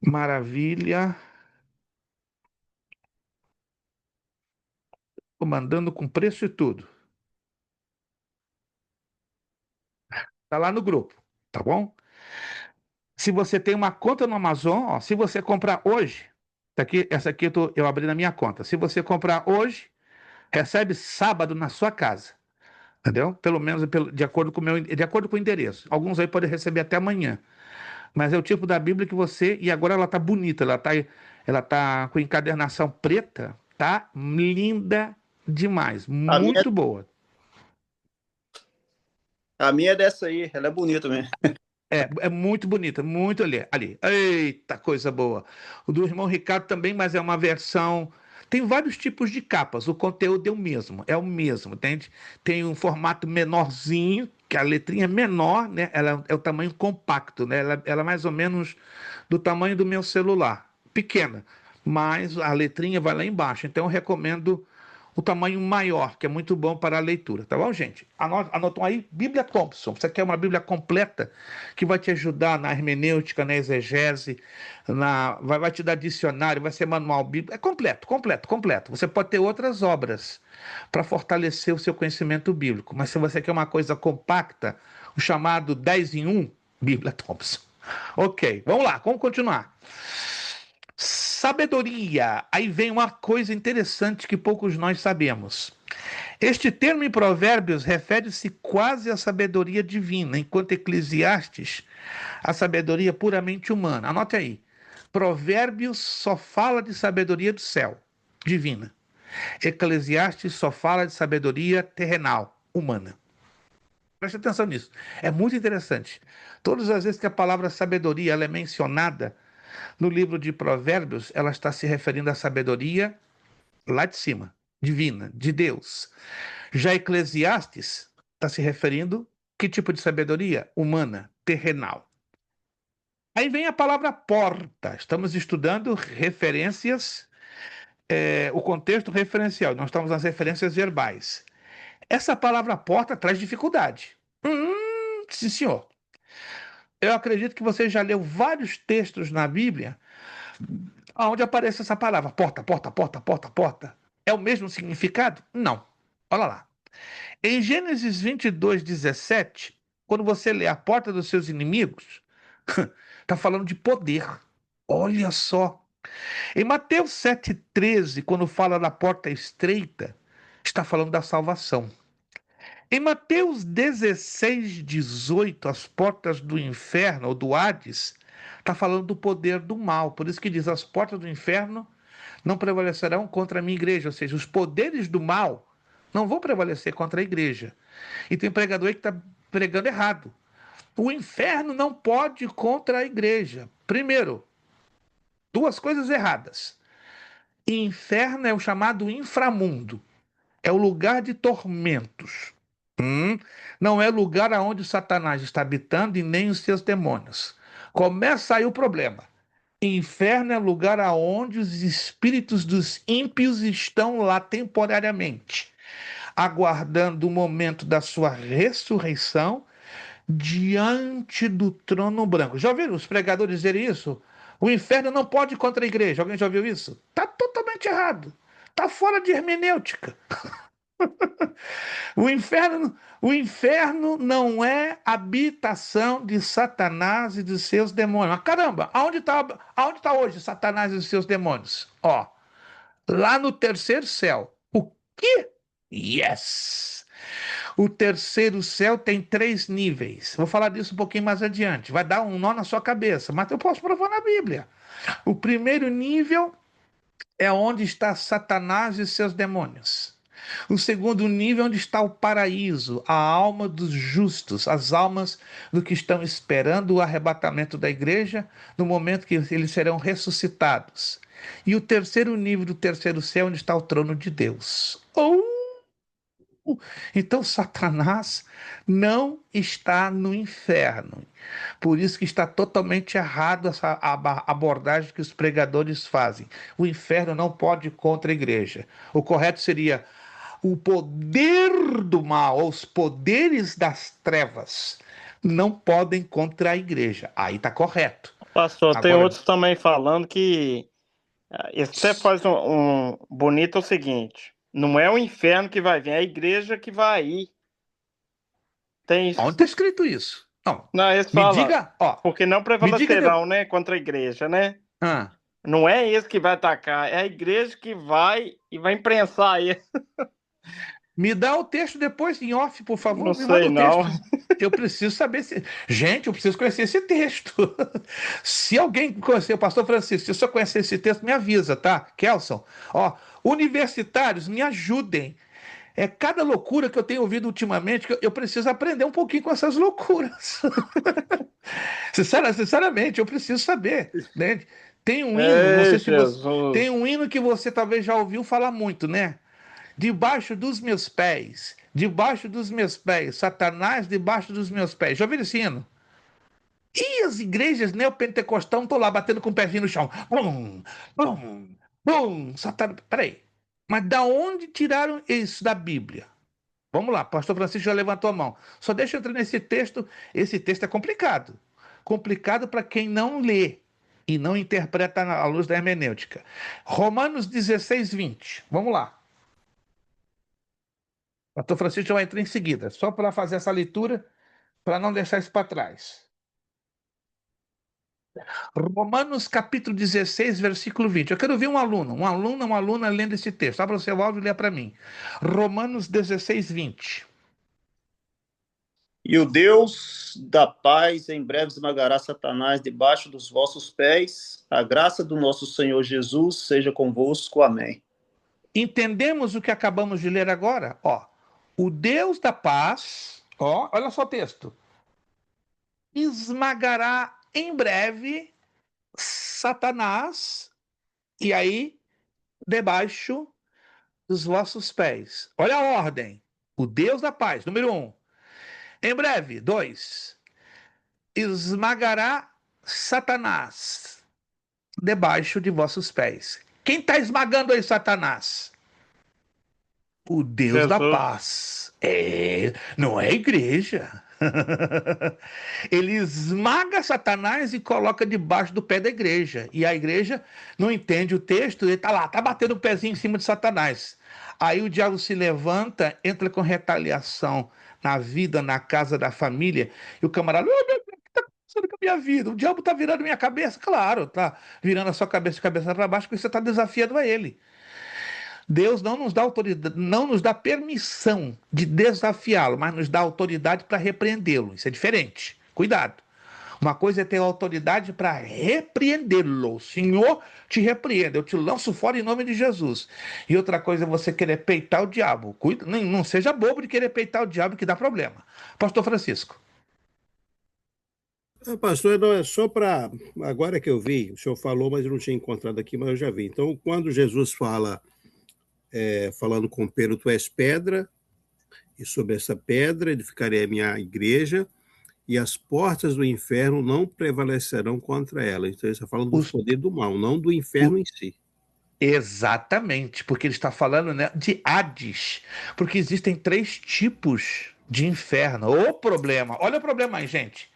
Maravilha. Estou mandando com preço e tudo. Tá lá no grupo, tá bom? Se você tem uma conta no Amazon, ó, se você comprar hoje, essa aqui eu abri na minha conta. Se você comprar hoje, recebe sábado na sua casa. Entendeu? Pelo menos de acordo com o endereço. Alguns aí podem receber até amanhã. Mas é o tipo da Bíblia que você. E agora ela tá bonita, ela tá com encadernação preta, tá linda demais. A minha, Muito boa. a minha é dessa aí, ela é bonita mesmo. É muito bonita, muito ali. Eita, coisa boa. O do irmão Ricardo também, mas é uma versão. Tem vários tipos de capas, o conteúdo é o mesmo, entende? Tem um formato menorzinho, que a letrinha é menor, né? Ela é o tamanho compacto, né? Ela é mais ou menos do tamanho do meu celular, pequena, mas a letrinha vai lá embaixo. Então eu recomendo o tamanho maior, que é muito bom para a leitura, tá bom, gente? Anotam aí, Bíblia Thompson. Você quer uma Bíblia completa que vai te ajudar na hermenêutica, na exegese, vai te dar dicionário, vai ser manual bíblico. É completo, completo, completo. Você pode ter outras obras para fortalecer o seu conhecimento bíblico, mas se você quer uma coisa compacta, o chamado 10 em 1, Bíblia Thompson. Ok, vamos lá, vamos continuar. Sabedoria. Aí vem uma coisa interessante que poucos nós sabemos. Este termo em Provérbios refere-se quase à sabedoria divina, enquanto Eclesiastes, à sabedoria puramente humana. Anote aí. Provérbios só fala de sabedoria do céu, divina. Eclesiastes só fala de sabedoria terrenal, humana. Preste atenção nisso. É muito interessante. Todas as vezes que a palavra sabedoria ela é mencionada no livro de Provérbios, ela está se referindo à sabedoria lá de cima, divina, de Deus. Já Eclesiastes está se referindo que tipo de sabedoria? Humana, terrenal. Aí vem a palavra porta. Estamos estudando referências, o contexto referencial. Nós estamos nas referências verbais. Essa palavra porta traz dificuldade. Sim, senhor. Eu acredito que você já leu vários textos na Bíblia onde aparece essa palavra, porta, porta, porta, porta, porta. É o mesmo significado? Não. Olha lá. Em Gênesis 22:17, quando você lê a porta dos seus inimigos, está falando de poder. Olha só. Em Mateus 7:13, quando fala da porta estreita, está falando da salvação. Em Mateus 16:18, as portas do inferno ou do Hades, está falando do poder do mal. Por isso que diz, as portas do inferno não prevalecerão contra a minha igreja. Ou seja, os poderes do mal não vão prevalecer contra a igreja. E tem pregador aí que está pregando errado. O inferno não pode ir contra a igreja. Primeiro, duas coisas erradas. Inferno é o chamado inframundo. É o lugar de tormentos. Não é lugar aonde Satanás está habitando e nem os seus demônios. Começa aí o problema. Inferno é lugar aonde os espíritos dos ímpios estão lá temporariamente, aguardando o momento da sua ressurreição diante do trono branco. Já ouviram os pregadores dizerem isso? O inferno não pode ir contra a igreja. Alguém já ouviu isso? Está totalmente errado. Está fora de hermenêutica. O inferno não é habitação de Satanás e de seus demônios. Mas, caramba, aonde tá hoje Satanás e os seus demônios? Ó, lá no terceiro céu. O quê? Yes! O terceiro céu tem 3 níveis. Vou falar disso um pouquinho mais adiante. Vai dar um nó na sua cabeça, mas eu posso provar na Bíblia. O primeiro nível é onde está Satanás e seus demônios. O segundo nível é onde está o paraíso, a alma dos justos, as almas do que estão esperando o arrebatamento da igreja, no momento que eles serão ressuscitados. E o terceiro nível do terceiro céu, onde está o trono de Deus. Então Satanás não está no inferno. Por isso que está totalmente errado essa abordagem que os pregadores fazem. O inferno não pode ir contra a igreja. O correto seria o poder do mal, ou os poderes das trevas, não podem contra a igreja. Aí está correto. Pastor, tem Agora, outros também falando que isso até faz um bonito é o seguinte: não é o inferno que vai vir, é a igreja que vai ir. Tem isso. onde está escrito isso? Não, eles Me falam, diga, ó. porque não Me diga prevalecerão, né, contra a igreja, né? Não é esse que vai atacar, é a igreja que vai e vai imprensar ele. Me dá o texto depois em off, por favor. Não Me manda sei, o não. texto. Eu preciso saber se. Gente, eu preciso conhecer esse texto. Se alguém conhecer, o pastor Francisco, se o senhor conhecer esse texto, me avisa, tá? Kelson, ó, universitários, me ajudem. É cada loucura que eu tenho ouvido ultimamente que eu preciso aprender um pouquinho com essas loucuras. Sinceramente, eu preciso saber, né? Tem um hino, não sei se você. Tem um hino que você talvez já ouviu falar muito, né? Debaixo dos meus pés, Satanás debaixo dos meus pés. Já ouviram esse hino? E as igrejas neopentecostais estão lá batendo com o pezinho no chão. Bum, bum, bum, Satanás. Peraí, mas da onde tiraram isso da Bíblia? Vamos lá, pastor Francisco já levantou a mão. Só deixa eu entrar nesse texto. Esse texto é complicado. Complicado para quem não lê e não interpreta à luz da hermenêutica. Romanos 16:20. Vamos lá. O pastor Francisco já vai entrar em seguida, só para fazer essa leitura, para não deixar isso para trás. Romanos capítulo 16, versículo 20. Eu quero ver um aluno, uma aluna lendo esse texto. Abra o seu áudio e lê para mim. Romanos 16, 20. E o Deus da paz em breve esmagará Satanás debaixo dos vossos pés. A graça do nosso Senhor Jesus seja convosco. Amém. Entendemos o que acabamos de ler agora? Ó, o Deus da paz, ó, olha só o texto, esmagará em breve Satanás, e aí, debaixo dos vossos pés. Olha a ordem. O Deus da paz, número 1. Em breve, 2. Esmagará Satanás debaixo de vossos pés. Quem está esmagando aí Satanás? O Deus da Jesus. paz. Não é a igreja. Ele esmaga Satanás e coloca debaixo do pé da igreja. E a igreja não entende o texto, ele está lá, está batendo o pezinho em cima de Satanás. Aí o diabo se levanta, entra com retaliação na vida, na casa da família, e o camarada, oh, meu Deus, o que está acontecendo com a minha vida? O diabo está virando minha cabeça? Claro, está virando a sua cabeça de cabeça para baixo, porque você está desafiando a ele. Deus não nos dá autoridade, não nos dá permissão de desafiá-lo, mas nos dá autoridade para repreendê-lo. Isso é diferente. Cuidado. Uma coisa é ter autoridade para repreendê-lo. O Senhor te repreenda, eu te lanço fora em nome de Jesus. E outra coisa é você querer peitar o diabo. Cuida, não seja bobo de querer peitar o diabo, que dá problema. Pastor Francisco. Pastor, não, é só para. Agora que eu vi, o senhor falou, mas eu não tinha encontrado aqui, mas eu já vi. Então, quando Jesus fala, falando com Pedro, tu és pedra, e sobre essa pedra edificarei a minha igreja, e as portas do inferno não prevalecerão contra ela. Então, ele está falando do poder do mal, não do inferno em si. Exatamente, porque ele está falando, né, de Hades, porque existem 3 tipos de inferno. O problema, olha o problema aí, gente.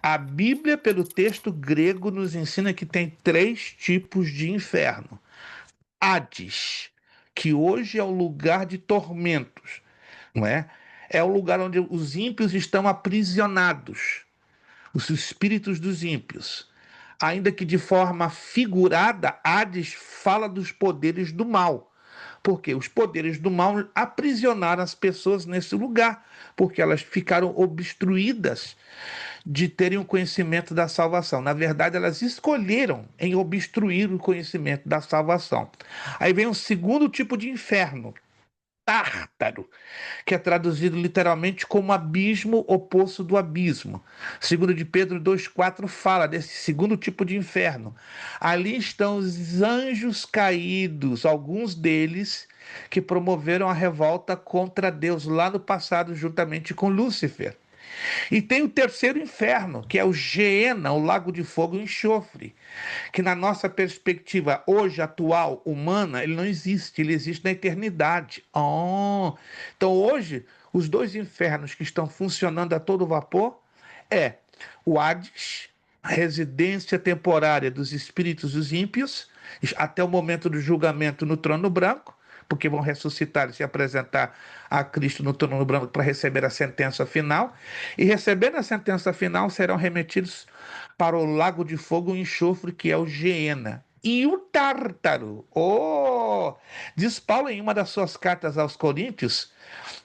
A Bíblia, pelo texto grego, nos ensina que tem 3 tipos de inferno. Hades, que hoje é o lugar de tormentos, não é? É o lugar onde os ímpios estão aprisionados, os espíritos dos ímpios. Ainda que de forma figurada, Hades fala dos poderes do mal. Porque os poderes do mal aprisionaram as pessoas nesse lugar, porque elas ficaram obstruídas de terem o conhecimento da salvação. Na verdade, elas escolheram em obstruir o conhecimento da salvação. Aí vem o segundo tipo de inferno, Tártaro, que é traduzido literalmente como abismo ou poço do abismo. Segundo de Pedro 2,4 fala desse segundo tipo de inferno. Ali estão os anjos caídos, alguns deles que promoveram a revolta contra Deus lá no passado, juntamente com Lúcifer. E tem o terceiro inferno, que é o Geena, o lago de fogo e enxofre, que na nossa perspectiva hoje, atual, humana, ele não existe, ele existe na eternidade. Então hoje, os 2 infernos que estão funcionando a todo vapor é o Hades, a residência temporária dos espíritos dos ímpios, até o momento do julgamento no trono branco, porque vão ressuscitar e se apresentar a Cristo no trono branco para receber a sentença final, e recebendo a sentença final serão remetidos para o lago de fogo e enxofre, que é o Geena. E o Tártaro, diz Paulo em uma das suas cartas aos Coríntios,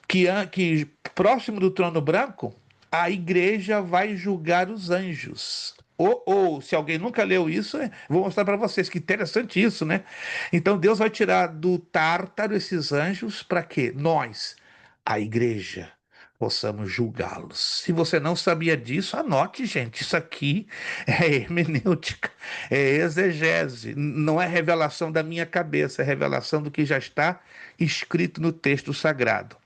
que próximo do trono branco, a igreja vai julgar os anjos. Se alguém nunca leu isso, vou mostrar para vocês, que interessante isso, né? Então Deus vai tirar do Tártaro esses anjos para que nós, a igreja, possamos julgá-los. Se você não sabia disso, anote, gente. Isso aqui é hermenêutica, é exegese, não é revelação da minha cabeça, é revelação do que já está escrito no texto sagrado.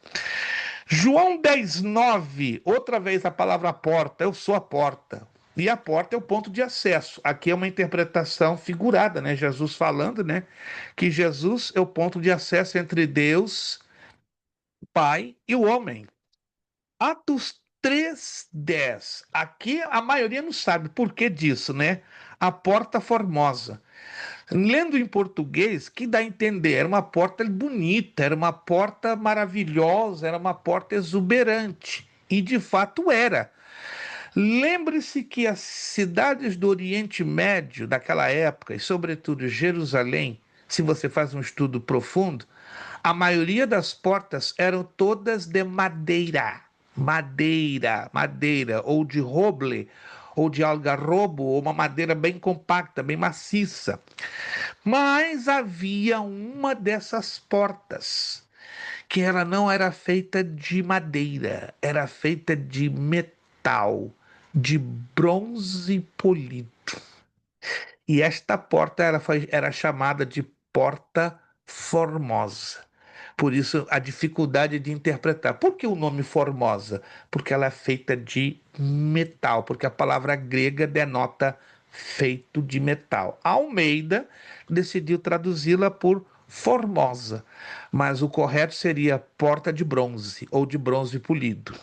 João 10:9, outra vez a palavra porta, eu sou a porta. E a porta é o ponto de acesso. Aqui é uma interpretação figurada, né? Jesus falando, né? Que Jesus é o ponto de acesso entre Deus, Pai e o homem. Atos 3:10. Aqui a maioria não sabe por que disso, né? A porta formosa. Lendo em português, que dá a entender, era uma porta bonita, era uma porta maravilhosa, era uma porta exuberante. E de fato era. Lembre-se que as cidades do Oriente Médio daquela época, e sobretudo Jerusalém, se você faz um estudo profundo, a maioria das portas eram todas de madeira. Madeira, ou de roble, ou de algarrobo, ou uma madeira bem compacta, bem maciça. Mas havia uma dessas portas que ela não era feita de madeira, era feita de metal, de bronze polido. E esta porta era chamada de Porta Formosa. Por isso a dificuldade de interpretar. Por que o nome Formosa? Porque ela é feita de metal, porque a palavra grega denota feito de metal. Almeida decidiu traduzi-la por Formosa, mas o correto seria porta de bronze ou de bronze polido.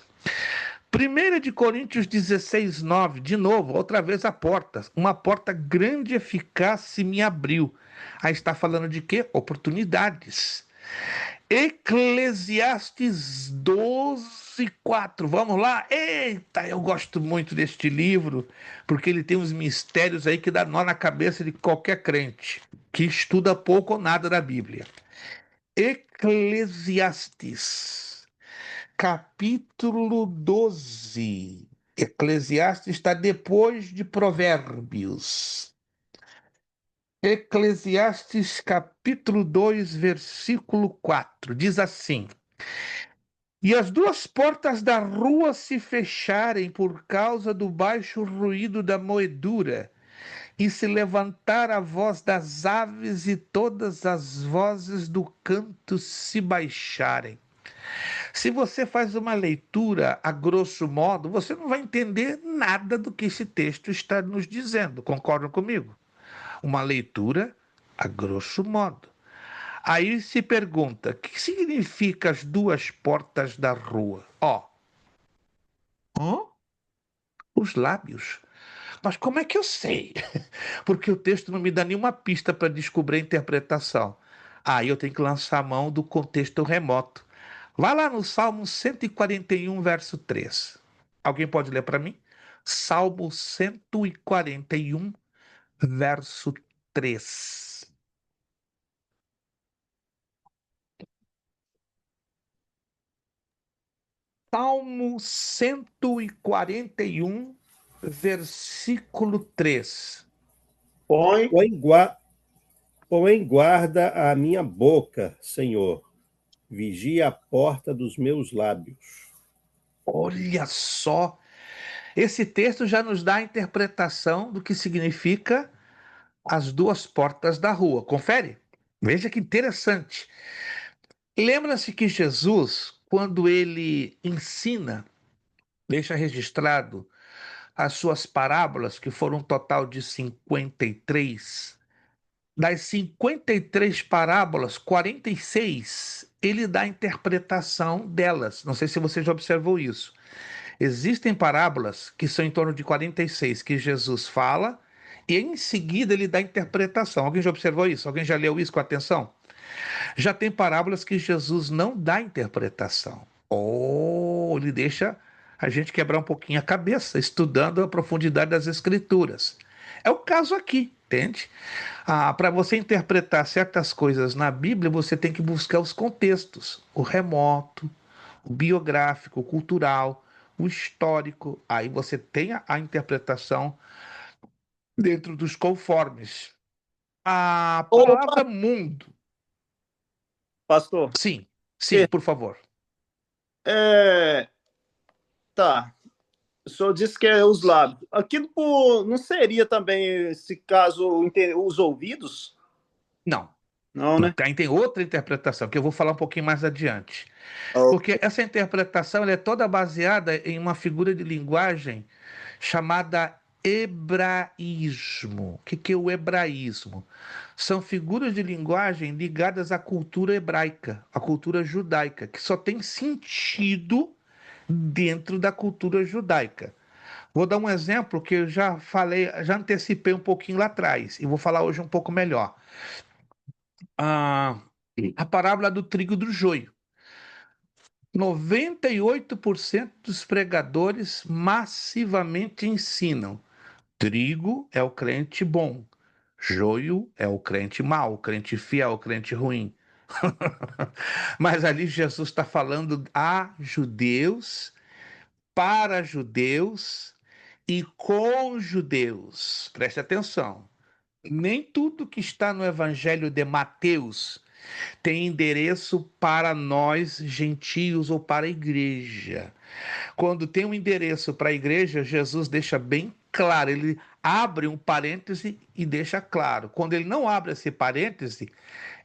1 de Coríntios 16, 9, de novo, outra vez a porta. Uma porta grande e eficaz se me abriu. Aí está falando de quê? Oportunidades. Eclesiastes 12, 4. Vamos lá? Eita, eu gosto muito deste livro, porque ele tem uns mistérios aí que dá nó na cabeça de qualquer crente que estuda pouco ou nada da Bíblia. Eclesiastes, capítulo 12. Eclesiastes está depois de Provérbios. Eclesiastes capítulo 2, versículo 4, diz assim: E as duas portas da rua se fecharem por causa do baixo ruído da moedura, e se levantar a voz das aves e todas as vozes do canto se baixarem. Se você faz uma leitura a grosso modo, você não vai entender nada do que esse texto está nos dizendo. Concordam comigo? Uma leitura a grosso modo. Aí se pergunta, o que significa as duas portas da rua? Os lábios. Mas como é que eu sei? Porque o texto não me dá nenhuma pista para descobrir a interpretação. Aí eu tenho que lançar a mão do contexto remoto. Vai lá no Salmo 141, verso 3. Alguém pode ler para mim? Salmo 141, verso 3. Salmo 141, versículo 3. Põe. Põe em guarda a minha boca, Senhor. Vigia a porta dos meus lábios. Olha só, esse texto já nos dá a interpretação do que significa as duas portas da rua. Confere? Veja que interessante. Lembra-se que Jesus, quando ele ensina, deixa registrado as suas parábolas, que foram um total de 53. Das 53 parábolas, 46, ele dá a interpretação delas. Não sei se você já observou isso. Existem parábolas que são em torno de 46 que Jesus fala e em seguida ele dá a interpretação. Alguém já observou isso? Alguém já leu isso com atenção? Já tem parábolas que Jesus não dá interpretação. Ou ele deixa a gente quebrar um pouquinho a cabeça, estudando a profundidade das escrituras. É o caso aqui, entende? Para você interpretar certas coisas na Bíblia, você tem que buscar os contextos, o remoto, o biográfico, o cultural, o histórico. Aí você tem a interpretação dentro dos conformes. A Ô, palavra mundo. pastor, Sim, sim, por favor. é, tá. O senhor disse que é os lábios. Aquilo não seria também, se caso, os ouvidos? Não. Não, né? Aí tem outra interpretação, que eu vou falar um pouquinho mais adiante. Ok. Porque essa interpretação ela é toda baseada em uma figura de linguagem chamada hebraísmo. O que é o hebraísmo? São figuras de linguagem ligadas à cultura hebraica, à cultura judaica, que só tem sentido dentro da cultura judaica. Vou dar um exemplo que eu já falei, já antecipei um pouquinho lá atrás, e vou falar hoje um pouco melhor. A parábola do trigo e do joio. 98% dos pregadores massivamente ensinam: trigo é o crente bom, joio é o crente mau, o crente fiel, o crente ruim. Mas ali Jesus está falando a judeus, para judeus e com judeus. Preste atenção. Nem tudo que está no Evangelho de Mateus tem endereço para nós, gentios, ou para a igreja. Quando tem um endereço para a igreja, Jesus deixa bem claro, ele abre um parêntese e deixa claro. Quando ele não abre esse parêntese,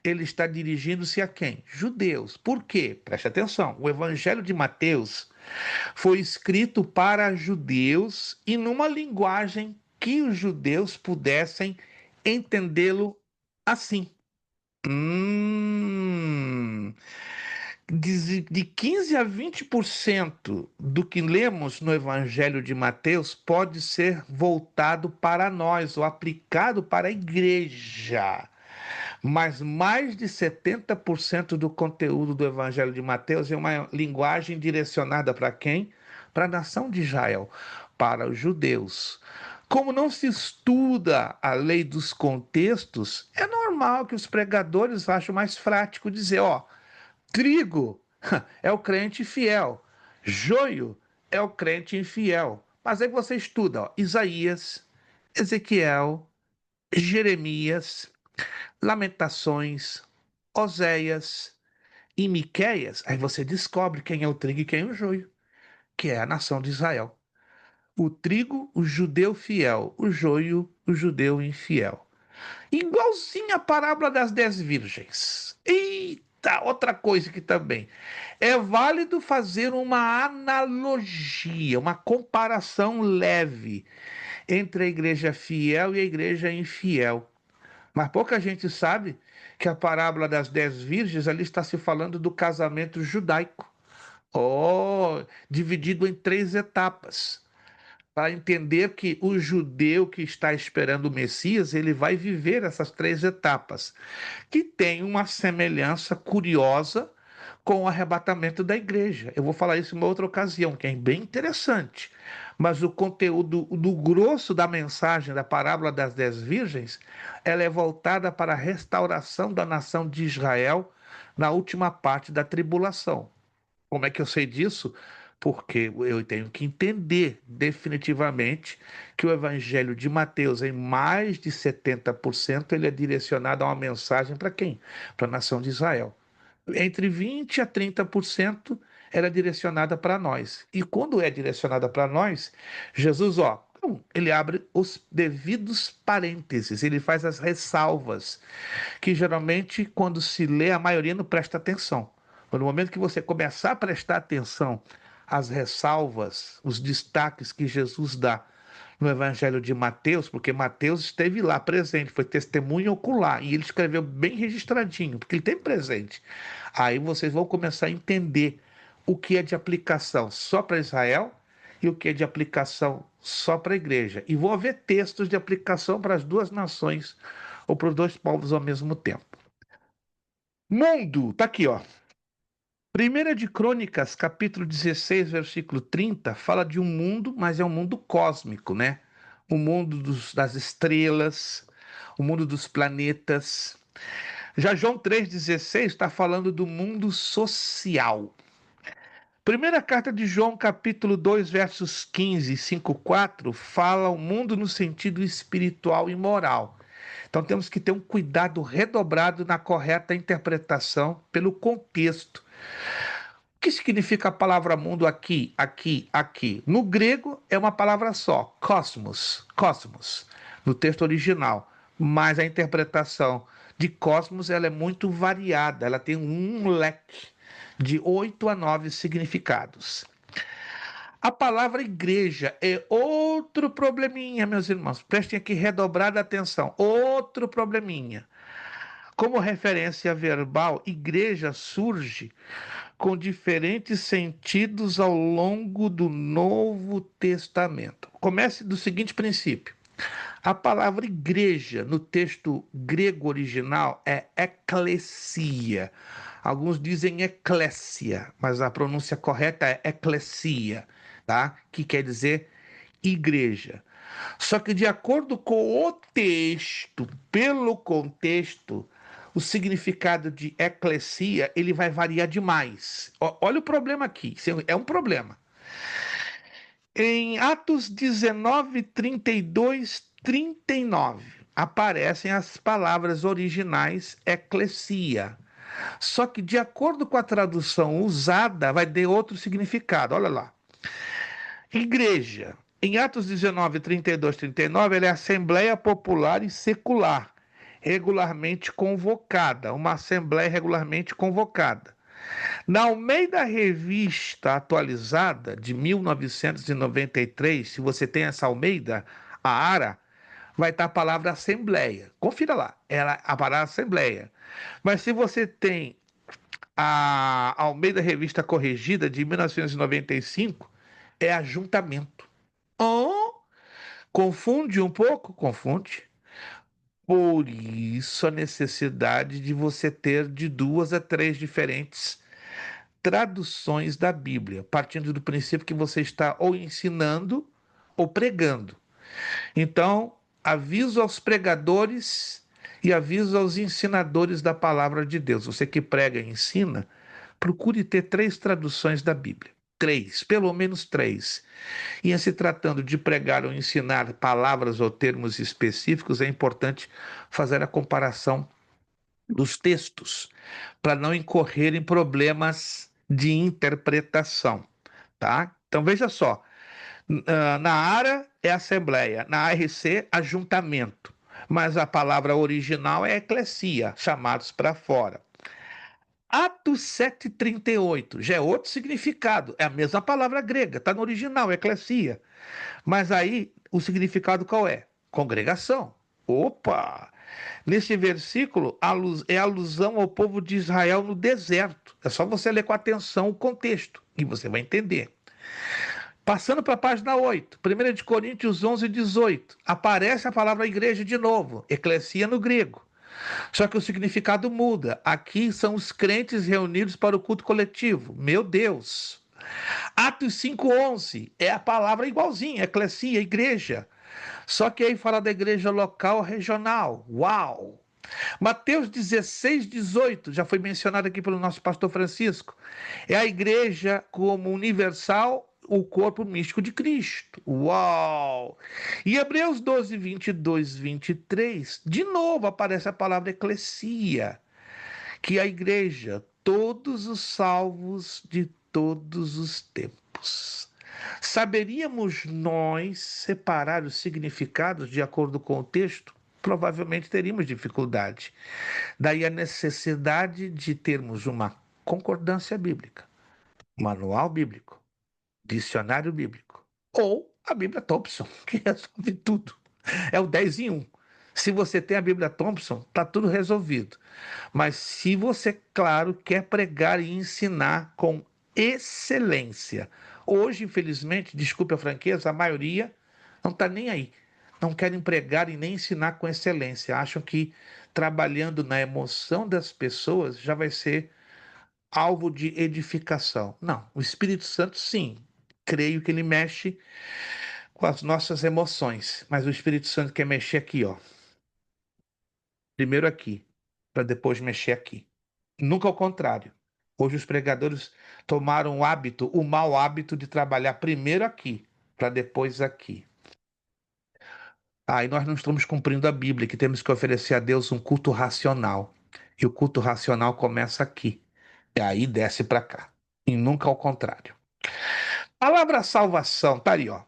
ele está dirigindo-se a quem? Judeus. Por quê? Preste atenção. O Evangelho de Mateus foi escrito para judeus e numa linguagem que os judeus pudessem entendê-lo assim. De 15 a 20% do que lemos no Evangelho de Mateus pode ser voltado para nós ou aplicado para a igreja. Mas mais de 70% do conteúdo do Evangelho de Mateus é uma linguagem direcionada para quem? Para a nação de Israel, para os judeus. Como não se estuda a lei dos contextos, é normal que os pregadores achem mais prático dizer, trigo é o crente fiel, joio é o crente infiel. Mas aí você estuda, Isaías, Ezequiel, Jeremias, Lamentações, Oséias e Miqueias, aí você descobre quem é o trigo e quem é o joio, que é a nação de Israel. O trigo, o judeu fiel, o joio, o judeu infiel. Igualzinho a parábola das 10 virgens. Eita, outra coisa que também é válido fazer uma analogia, uma comparação leve entre a igreja fiel e a igreja infiel. Mas pouca gente sabe que a parábola das 10 virgens ali está se falando do casamento judaico. Dividido em 3 etapas. Para entender que o judeu que está esperando o Messias, ele vai viver essas 3 etapas, que tem uma semelhança curiosa com o arrebatamento da igreja. Eu vou falar isso em uma outra ocasião, que é bem interessante. Mas o conteúdo do grosso da mensagem da parábola das 10 virgens, ela é voltada para a restauração da nação de Israel na última parte da tribulação. Como é que eu sei disso? Porque eu tenho que entender definitivamente que o Evangelho de Mateus, em mais de 70%, ele é direcionado a uma mensagem para quem? Para a nação de Israel. Entre 20% a 30% era direcionada para nós. E quando é direcionada para nós, Jesus, ele abre os devidos parênteses, ele faz as ressalvas, que geralmente, quando se lê, a maioria não presta atenção. No momento que você começar a prestar atenção às ressalvas, os destaques que Jesus dá no Evangelho de Mateus, porque Mateus esteve lá presente, foi testemunha ocular, e ele escreveu bem registradinho, porque ele tem presente. Aí vocês vão começar a entender o que é de aplicação só para Israel e o que é de aplicação só para a igreja. E vão haver textos de aplicação para as 2 nações ou para os 2 povos ao mesmo tempo. Mundo, tá aqui, 1 de Crônicas, capítulo 16, versículo 30, fala de um mundo, mas é um mundo cósmico, né? O mundo das estrelas, o mundo dos planetas. Já João 3,16 está falando do mundo social. Primeira carta de João, capítulo 2, versos 15 e 5,4, fala o mundo no sentido espiritual e moral. Então temos que ter um cuidado redobrado na correta interpretação pelo contexto. O que significa a palavra mundo aqui, aqui, aqui? No grego é uma palavra só, cosmos, cosmos, no texto original. Mas a interpretação de cosmos ela é muito variada, ela tem um leque de 8 a 9 significados. A palavra igreja é outro probleminha, meus irmãos. Prestem aqui redobrada atenção. Outro probleminha. Como referência verbal, igreja surge com diferentes sentidos ao longo do Novo Testamento. Comece do seguinte princípio. A palavra igreja no texto grego original é eclesia. Alguns dizem eclésia, mas a pronúncia correta é eclesia, tá? Que quer dizer igreja. Só que de acordo com o texto, pelo contexto, o significado de eclesia, ele vai variar demais. Olha o problema aqui, é um problema. Em Atos 19, 32, 39, aparecem as palavras originais eclesia. Só que, de acordo com a tradução usada, vai ter outro significado. Olha lá. Igreja. Em Atos 19, 32, 39, ela é Assembleia Popular e Secular, regularmente convocada. Uma Assembleia regularmente convocada. Na Almeida Revista Atualizada, de 1993, se você tem essa Almeida, a ARA, vai estar a palavra Assembleia. Confira lá, a palavra Assembleia. Mas se você tem a Almeida Revista Corrigida, de 1995, é ajuntamento. Oh, confunde um pouco? Confunde. Por isso a necessidade de você ter de 2 a 3 diferentes traduções da Bíblia, partindo do princípio que você está ou ensinando ou pregando. Então, aviso aos pregadores e aviso aos ensinadores da palavra de Deus. Você que prega e ensina, procure ter 3 traduções da Bíblia. 3, pelo menos 3. E em se tratando de pregar ou ensinar palavras ou termos específicos, é importante fazer a comparação dos textos, para não incorrer em problemas de interpretação, tá? Então veja só, na ARA é assembleia, na ARC ajuntamento, mas a palavra original é eclesia, chamados para fora. Atos 7,38 já é outro significado, é a mesma palavra grega, está no original, eclesia, mas aí o significado qual é? Congregação. Opa! Neste versículo é alusão ao povo de Israel no deserto. É só você ler com atenção o contexto e você vai entender. Passando para a página 8, 1 de Coríntios 11, 18. Aparece a palavra igreja de novo, eclesia no grego. Só que o significado muda. Aqui são os crentes reunidos para o culto coletivo. Meu Deus! Atos 5:11 é a palavra igualzinha, eclesia, igreja. Só que aí fala da igreja local, regional. Uau! Mateus 16:18 já foi mencionado aqui pelo nosso pastor Francisco. É a igreja como universal, o corpo místico de Cristo. Uau! E Hebreus 12, 22, 23, de novo aparece a palavra eclesia, que é a igreja, todos os salvos de todos os tempos. Saberíamos nós separar os significados de acordo com o texto? Provavelmente teríamos dificuldade. Daí a necessidade de termos uma concordância bíblica, manual bíblico, dicionário bíblico, ou a Bíblia Thompson, que resolve tudo. É o 10 em 1. Se você tem a Bíblia Thompson, está tudo resolvido. Mas se você, claro, quer pregar e ensinar com excelência. Hoje, infelizmente, desculpe a franqueza, a maioria não está nem aí. Não querem pregar e nem ensinar com excelência. Acham que trabalhando na emoção das pessoas já vai ser alvo de edificação. Não, o Espírito Santo, sim, creio que ele mexe com as nossas emoções, mas o Espírito Santo quer mexer aqui, ó. Primeiro aqui, para depois mexer aqui. Nunca ao contrário. Hoje os pregadores tomaram o mau hábito de trabalhar primeiro aqui, para depois aqui. Aí nós não estamos cumprindo a Bíblia, que temos que oferecer a Deus um culto racional. E o culto racional começa aqui. E aí desce para cá. E nunca ao contrário. Palavra salvação, tá ali, ó.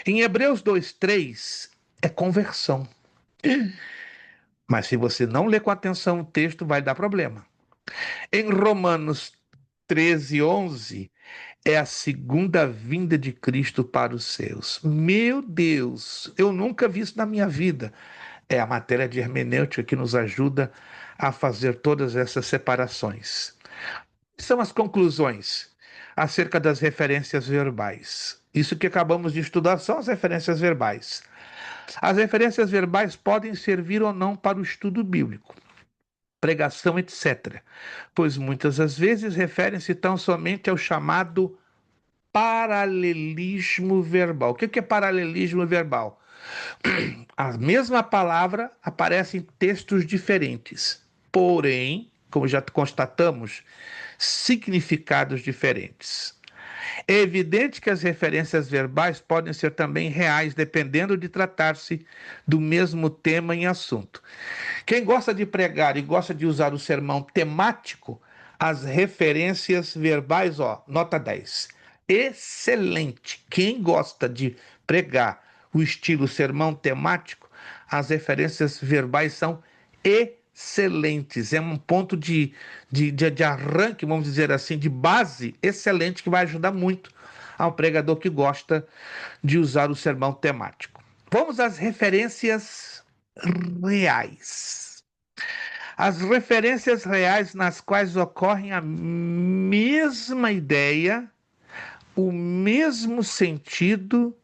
Em Hebreus 2:3 é conversão. Mas se você não ler com atenção o texto, vai dar problema. Em Romanos 13:11 é a segunda vinda de Cristo para os seus. Meu Deus, eu nunca vi isso na minha vida. É a matéria de hermenêutica que nos ajuda a fazer todas essas separações. São as conclusões. acerca das referências verbais. Isso que acabamos de estudar são as referências verbais. As referências verbais podem servir ou não para o estudo bíblico, pregação, etc., pois muitas das vezes referem-se tão somente ao chamado paralelismo verbal. O que é paralelismo verbal? A mesma palavra aparece em textos diferentes, porém, como já constatamos, significados diferentes. É evidente que as referências verbais podem ser também reais, dependendo de tratar-se do mesmo tema em assunto. Quem gosta de pregar e gosta de usar o sermão temático, as referências verbais, nota 10. Excelente. Quem gosta de pregar o estilo sermão temático, as referências verbais são excelentes. É um ponto de arranque, vamos dizer assim, de base excelente, que vai ajudar muito ao pregador que gosta de usar o sermão temático. Vamos às referências reais. As referências reais nas quais ocorrem a mesma ideia, o mesmo sentido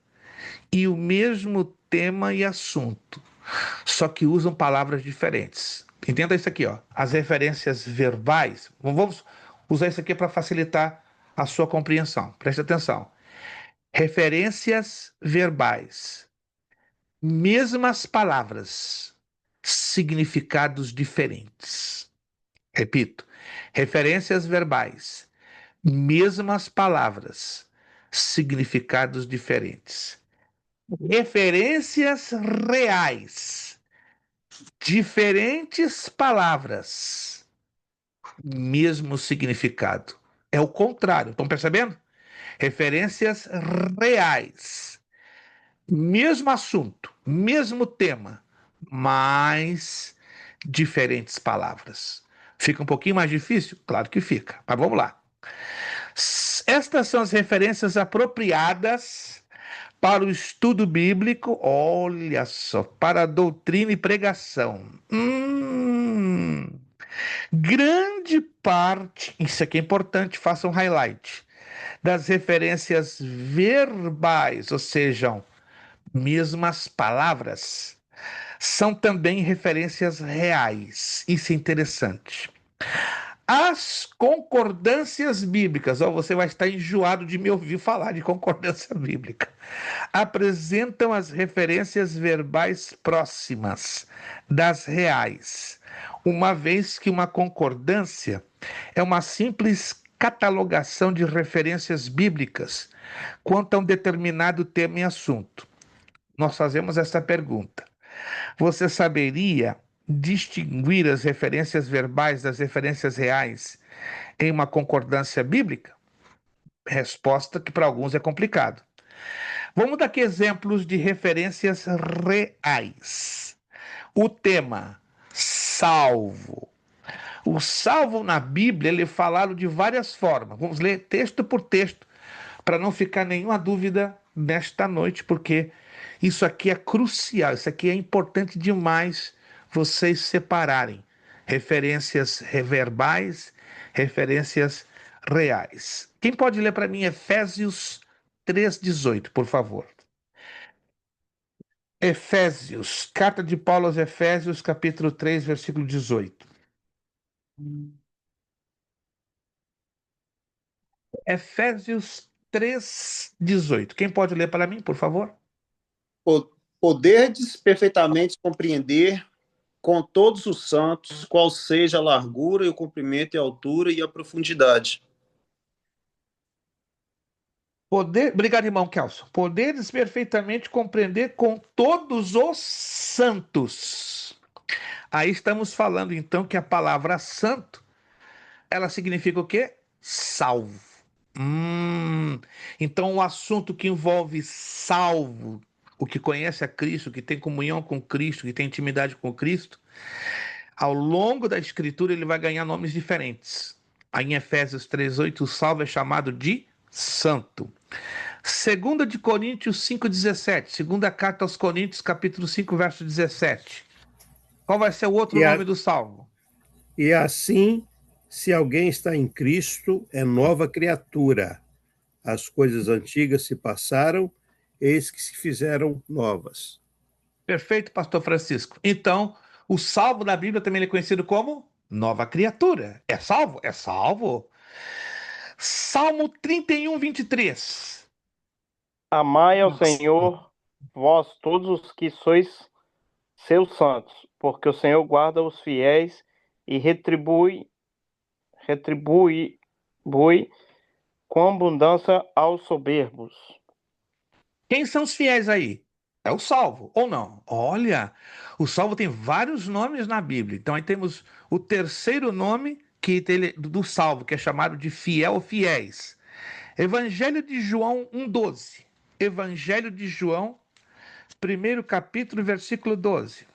e o mesmo tema e assunto, só que usam palavras diferentes. Entenda isso aqui, as referências verbais. Vamos usar isso aqui para facilitar a sua compreensão. Preste atenção. Referências verbais, mesmas palavras, significados diferentes. Repito, referências verbais, mesmas palavras, significados diferentes. Referências reais, diferentes palavras, mesmo significado. É o contrário, estão percebendo? Referências reais, mesmo assunto, mesmo tema, mas diferentes palavras. Fica um pouquinho mais difícil? Claro que fica, mas vamos lá. Estas são as referências apropriadas para o estudo bíblico, olha só, para a doutrina e pregação. Grande parte, isso aqui é importante, faça um highlight, das referências verbais, ou seja, mesmas palavras, são também referências reais. Isso é interessante. As concordâncias bíblicas, você vai estar enjoado de me ouvir falar de concordância bíblica, apresentam as referências verbais próximas das reais, uma vez que uma concordância é uma simples catalogação de referências bíblicas quanto a um determinado tema e assunto. Nós fazemos essa pergunta: você saberia distinguir as referências verbais das referências reais em uma concordância bíblica? Resposta que para alguns é complicado. Vamos dar aqui exemplos de referências reais. O tema salvo. O salvo na Bíblia, ele é falado de várias formas. Vamos ler texto por texto, para não ficar nenhuma dúvida nesta noite, porque isso aqui é crucial, isso aqui é importante demais vocês separarem referências verbais, referências reais. Quem pode ler para mim Efésios 3,18, por favor? Efésios, carta de Paulo aos Efésios, capítulo 3, versículo 18. Efésios 3,18. Quem pode ler para mim, por favor? Poderdes perfeitamente compreender com todos os santos qual seja a largura e o comprimento e a altura e a profundidade. Obrigado, irmão Kelson. Poderes perfeitamente compreender com todos os santos. Aí estamos falando, então, que a palavra santo, ela significa o quê? Salvo. Então, o assunto que envolve salvo, o que conhece a Cristo, que tem comunhão com Cristo, que tem intimidade com Cristo, ao longo da Escritura ele vai ganhar nomes diferentes. Aí em Efésios 3,8, o salvo é chamado de santo. 2 de Coríntios 5,17, segunda carta aos Coríntios, capítulo 5, verso 17. Qual vai ser o outro nome do salvo? E assim Se alguém está em Cristo, é nova criatura. As coisas antigas se passaram, eis que se fizeram novas. Perfeito, pastor Francisco. Então, o salvo da Bíblia também é conhecido como nova criatura. É salvo? É salvo. Salmo 31, 23. Amai ao Nossa. Senhor, vós todos os que sois seus santos, porque o Senhor guarda os fiéis e retribui com abundância aos soberbos. Quem são os fiéis aí? É o salvo, ou não? Olha, o salvo tem vários nomes na Bíblia. Então aí temos o terceiro nome do salvo, que é chamado de fiel ou fiéis. Evangelho de João 1,12. Evangelho de João, primeiro capítulo, versículo 12.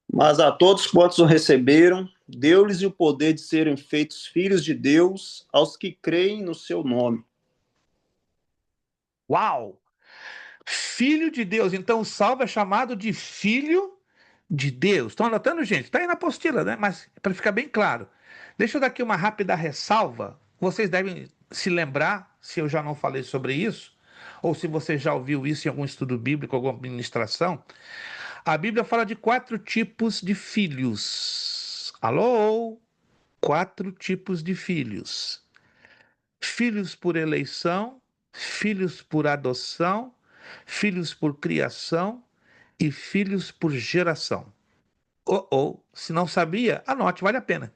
Mas a todos quantos o receberam, deu-lhes o poder de serem feitos filhos de Deus, aos que creem no seu nome. Uau! Filho de Deus. Então o salvo é chamado de filho de Deus. Estão anotando, gente? Está aí na apostila, né? Mas para ficar bem claro, deixa eu dar aqui uma rápida ressalva. Vocês devem se lembrar, se eu já não falei sobre isso, ou se você já ouviu isso em algum estudo bíblico, alguma ministração. A Bíblia fala de 4 tipos de filhos. Alô? 4 tipos de filhos: filhos por eleição, filhos por adoção, filhos por criação e filhos por geração. Ou, se não sabia, anote, vale a pena.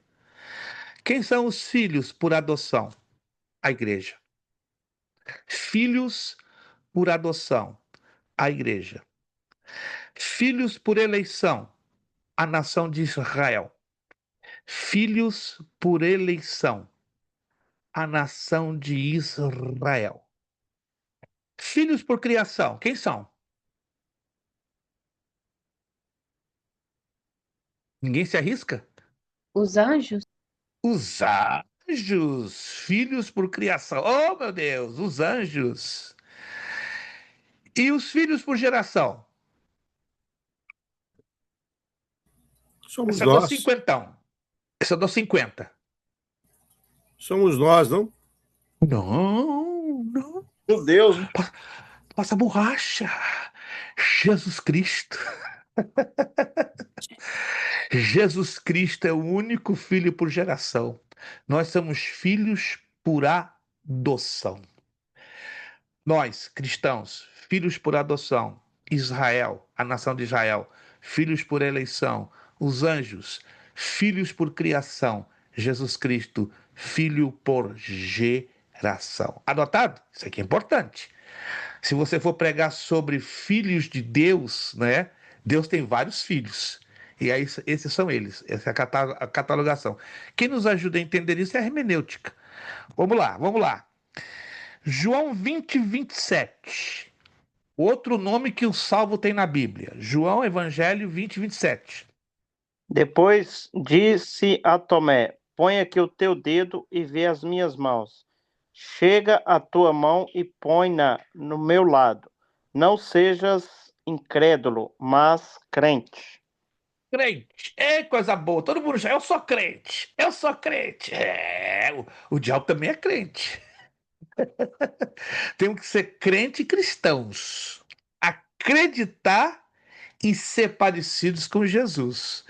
Quem são os filhos por adoção? A igreja. Filhos por adoção? A igreja. Filhos por eleição? A nação de Israel. Filhos por eleição? A nação de Israel. Filhos por criação? Quem são? Ninguém se arrisca? Os anjos? Os anjos, filhos por criação. Oh, meu Deus, os anjos. E os filhos por geração? Somos Esse eu dou nós. cinquentão. Esse eu dou 50. Somos nós, não? Não, não. Meu Deus, né? Passa borracha. Jesus Cristo. Jesus Cristo é o único filho por geração. Nós somos filhos por adoção. Nós, cristãos, filhos por adoção. Israel, a nação de Israel, filhos por eleição. Os anjos, filhos por criação. Jesus Cristo, filho por geração. Adotado? Isso aqui é importante. Se você for pregar sobre filhos de Deus, né? Deus tem vários filhos. E aí, esses são eles. Essa é a catalogação. Quem nos ajuda a entender isso é a hermenêutica. Vamos lá, vamos lá. João 20, 27. Outro nome que o salvo tem na Bíblia. João, Evangelho 20, 27. Depois disse a Tomé: põe aqui o teu dedo e vê as minhas mãos. Chega a tua mão e põe-na no meu lado. Não sejas incrédulo, mas crente. Crente. É coisa boa. Todo mundo já. Eu sou crente. Eu sou crente. O diabo também é crente. Temos que ser crente e cristãos. Acreditar e ser parecidos com Jesus.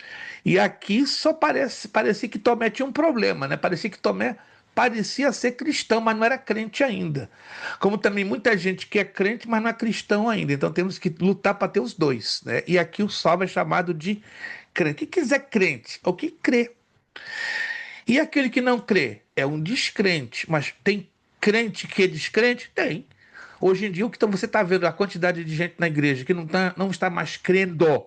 E aqui só parecia que Tomé tinha um problema, né? Parecia que Tomé parecia ser cristão, mas não era crente ainda. Como também muita gente que é crente, mas não é cristão ainda. Então temos que lutar para ter os dois, né? E aqui o salvo é chamado de crente. O que quiser crente? É o que crê. E aquele que não crê é um descrente, mas tem crente que é descrente? Tem. Hoje em dia, o que você está vendo, a quantidade de gente na igreja que não está mais crendo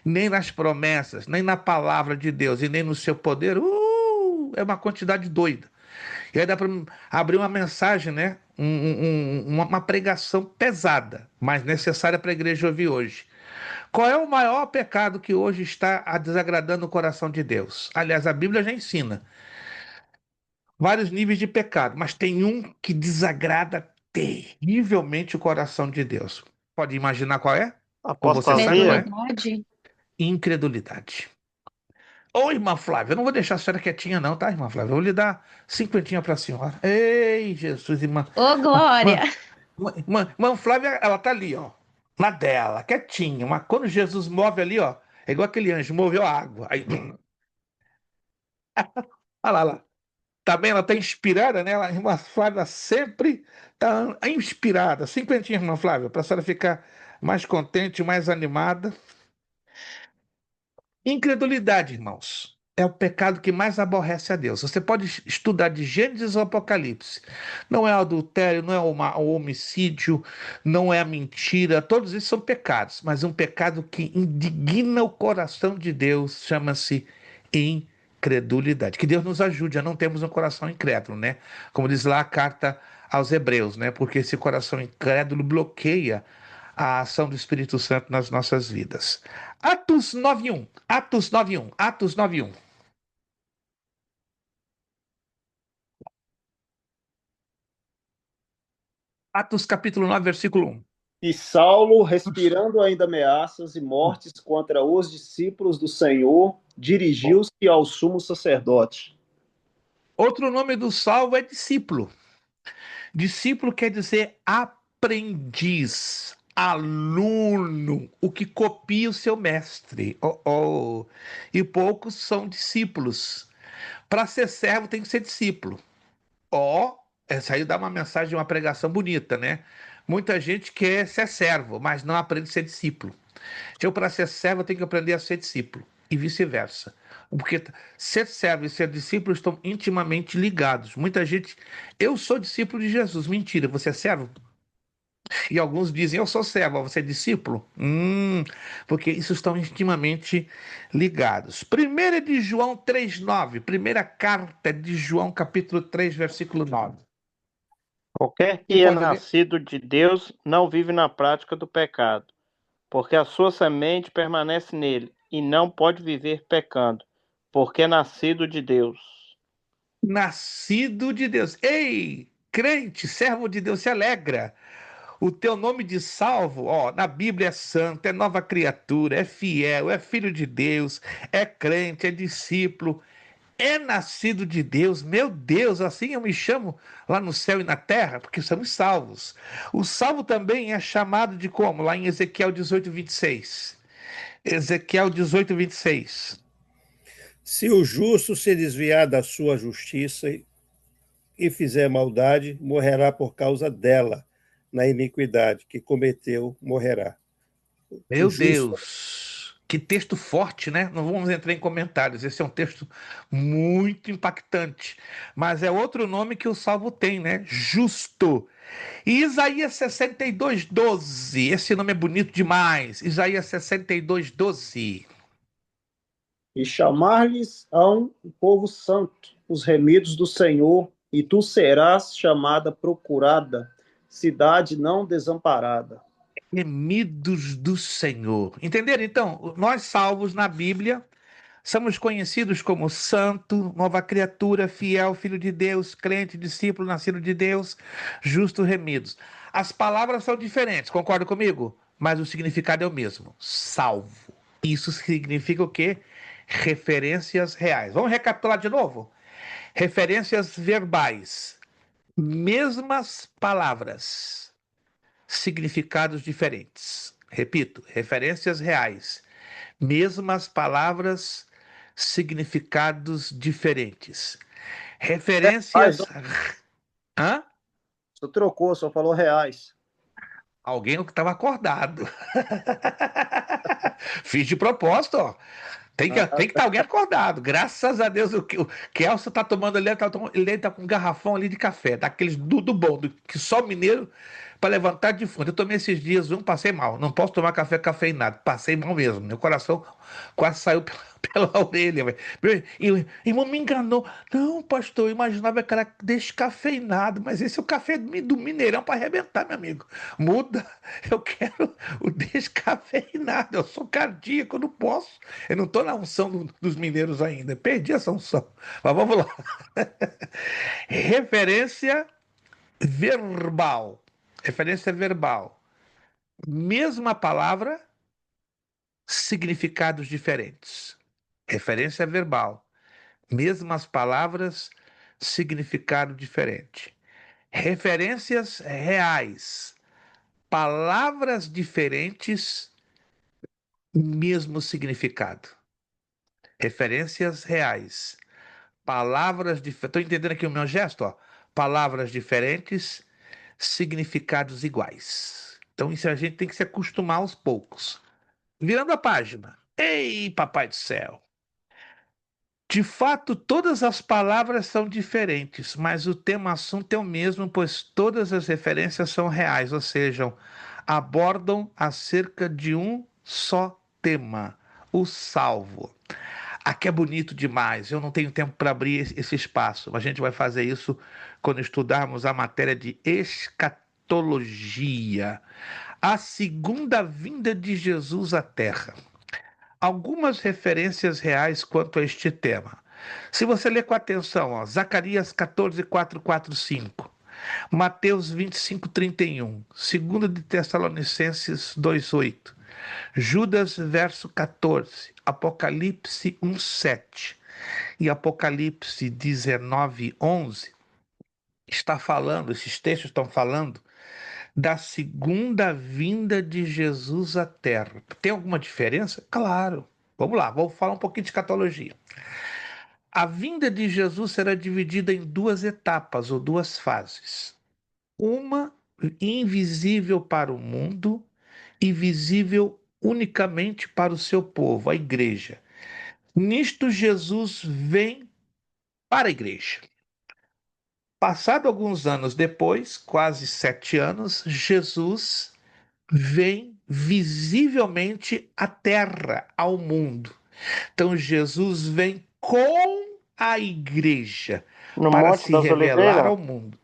nem nas promessas, nem na palavra de Deus e nem no seu poder, é uma quantidade doida. E aí dá para abrir uma mensagem, né? Uma pregação pesada, mas necessária para a igreja ouvir hoje. Qual é o maior pecado que hoje está desagradando o coração de Deus? Aliás, a Bíblia já ensina vários níveis de pecado, mas tem um que desagrada terrivelmente o coração de Deus. Pode imaginar qual é? Ou você sabe qual Apostasia? é? Medrosidade? Incredulidade. Ô, irmã Flávia, eu não vou deixar a senhora quietinha, não, tá, irmã Flávia? Eu vou lhe dar cinquentinha pra senhora. Ei, Jesus, irmã. Ô, Glória! Irmã Flávia, ela tá ali, ó, na dela, quietinha. Mas quando Jesus move ali, ó, é igual aquele anjo, moveu a água. Aí, olha lá, lá. Também ela tá inspirada, né? A irmã Flávia sempre tá inspirada. Cinquentinha, irmã Flávia, pra senhora ficar mais contente, mais animada. Incredulidade, irmãos, é o pecado que mais aborrece a Deus. Você pode estudar de Gênesis ao Apocalipse. Não é o adultério, não é o homicídio, não é a mentira. Todos esses são pecados, mas um pecado que indigna o coração de Deus chama-se incredulidade. Que Deus nos ajude a não termos um coração incrédulo, né? Como diz lá a carta aos Hebreus, né? Porque esse coração incrédulo bloqueia a ação do Espírito Santo nas nossas vidas. Atos 9:1. Atos 9:1. Atos 9:1. Atos capítulo 9, versículo 1. E Saulo, respirando ainda ameaças e mortes contra os discípulos do Senhor, dirigiu-se ao sumo sacerdote. Outro nome do salvo é discípulo. Discípulo quer dizer aprendiz, aluno, o que copia o seu mestre. Oh, oh. E poucos são discípulos. Para ser servo tem que ser discípulo. Ó, essa aí dá uma mensagem, uma pregação bonita, né? Muita gente quer ser servo, mas não aprende a ser discípulo. Eu, para ser servo, tenho que aprender a ser discípulo. E vice-versa. Porque ser servo e ser discípulo estão intimamente ligados. Muita gente, eu sou discípulo de Jesus. Mentira, você é servo? E alguns dizem, eu sou servo, você é discípulo? Porque isso estão intimamente ligados. Primeira de João 3:9. Primeira carta de João, capítulo 3, versículo 9. Qualquer Quem que é pode ler? nascido de Deus não vive na prática do pecado, porque a sua semente permanece nele, e não pode viver pecando, porque é nascido de Deus. Nascido de Deus. Ei, crente, servo de Deus, se alegra. O teu nome de salvo, ó, na Bíblia é santo, é nova criatura, é fiel, é filho de Deus, é crente, é discípulo, é nascido de Deus. Meu Deus, assim eu me chamo lá no céu e na terra, porque somos salvos. O salvo também é chamado de como? Lá em Ezequiel 18:26. Ezequiel 18:26. Se o justo se desviar da sua justiça e fizer maldade, morrerá por causa dela. Na iniquidade que cometeu, morrerá. O Meu justo. Deus, que texto forte, né? Não vamos entrar em comentários. Esse é um texto muito impactante. Mas é outro nome que o salvo tem, né? Justo. E Isaías 62:12. Esse nome é bonito demais. Isaías 62:12. E chamar-lhes ão o povo santo, os remidos do Senhor, e tu serás chamada procurada, cidade não desamparada. Remidos do Senhor. Entenderam? Então, nós salvos na Bíblia somos conhecidos como santo, nova criatura, fiel, filho de Deus, crente, discípulo, nascido de Deus, justo, remidos. As palavras são diferentes, concorda comigo? Mas o significado é o mesmo: salvo. Isso significa o quê? Referências reais. Vamos recapitular de novo? Referências verbais. Mesmas palavras, significados diferentes. Repito, referências reais. Mesmas palavras, significados diferentes. Mas Referências. Hã? só trocou, só falou reais. Alguém que estava acordado. Fiz de propósito, ó. Tem que estar alguém acordado. Graças a Deus, o Kelso tá tomando ali, ele tá com um garrafão ali de café, daqueles do bom, que só mineiro para levantar de fundo. Eu tomei esses dias passei mal. Não posso tomar café cafeinado. Passei mal mesmo. Meu coração quase saiu pela orelha. E irmão me enganou. Não, pastor, eu imaginava que era descafeinado, mas esse é o café do Mineirão para arrebentar, meu amigo. Muda. Eu quero o descafeinado. Eu sou cardíaco, eu não posso. Eu não estou na unção dos mineiros ainda. Perdi essa unção. Mas vamos lá. Referência verbal. Referência verbal. Mesma palavra, significados diferentes. Referência verbal. Mesmas palavras, significado diferente. Referências reais. Palavras diferentes, mesmo significado. Referências reais. Palavras diferentes. Estou entendendo aqui o meu gesto? Ó. Palavras diferentes, significados iguais. Então, isso a gente tem que se acostumar aos poucos. Virando a página. Ei, papai do céu! De fato, todas as palavras são diferentes, mas o tema assunto é o mesmo, pois todas as referências são reais, ou seja, abordam acerca de um só tema, o salvo. Aqui é bonito demais, eu não tenho tempo para abrir esse espaço. A gente vai fazer isso quando estudarmos a matéria de escatologia, a segunda vinda de Jesus à Terra. Algumas referências reais quanto a este tema. Se você ler com atenção, ó, Zacarias 14, 4, 4, 5, Mateus 25, 31, 2 de Tessalonicenses 2, 8, Judas, verso 14, Apocalipse 1, 7 e Apocalipse 19, 11, está falando, esses textos estão falando da segunda vinda de Jesus à Terra. Tem alguma diferença? Claro. Vamos lá, vou falar um pouquinho de escatologia. A vinda de Jesus será dividida em duas etapas ou duas fases. Uma invisível para o mundo e visível unicamente para o seu povo, a igreja. Nisto, Jesus vem para a igreja. Passado alguns anos depois, quase 7 anos, Jesus vem visivelmente à terra, ao mundo. Então, Jesus vem com a igreja No para Monte se das revelar Oliveiras? ao mundo.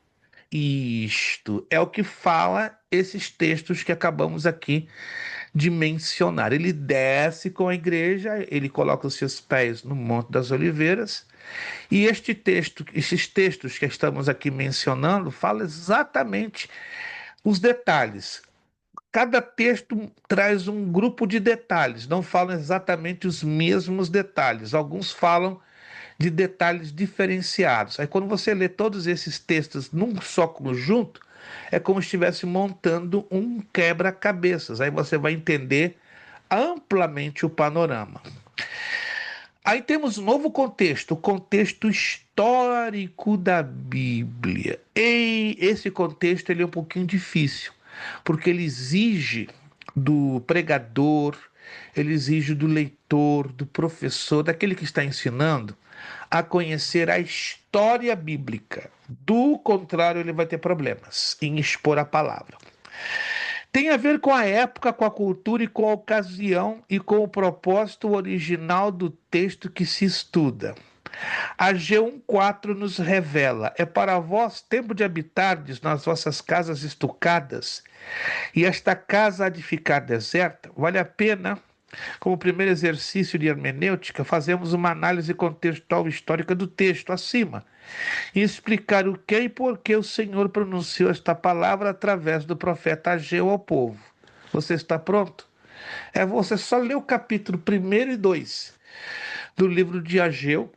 Isto é o que fala esses textos que acabamos aqui de mencionar. Ele desce com a igreja, ele coloca os seus pés no Monte das Oliveiras, e esses textos que estamos aqui mencionando, falam exatamente os detalhes. Cada texto traz um grupo de detalhes, não falam exatamente os mesmos detalhes. Alguns falam de detalhes diferenciados. Aí, quando você lê todos esses textos num só conjunto, é como se estivesse montando um quebra-cabeças. Aí você vai entender amplamente o panorama. Aí temos um novo contexto, o contexto histórico da Bíblia. E esse contexto ele é um pouquinho difícil, porque ele exige do pregador, ele exige do leitor, do professor, daquele que está ensinando, a conhecer a história bíblica. Do contrário, ele vai ter problemas em expor a palavra. Tem a ver com a época, com a cultura e com a ocasião e com o propósito original do texto que se estuda. Ageu 1,4 nos revela: é para vós tempo de habitardes nas vossas casas estucadas, e esta casa há de ficar deserta. Vale a pena, como primeiro exercício de hermenêutica, fazemos uma análise contextual histórica do texto acima e explicar o que e por que o Senhor pronunciou esta palavra através do profeta Ageu ao povo. Você está pronto? Você só ler o capítulo 1 e 2 do livro de Ageu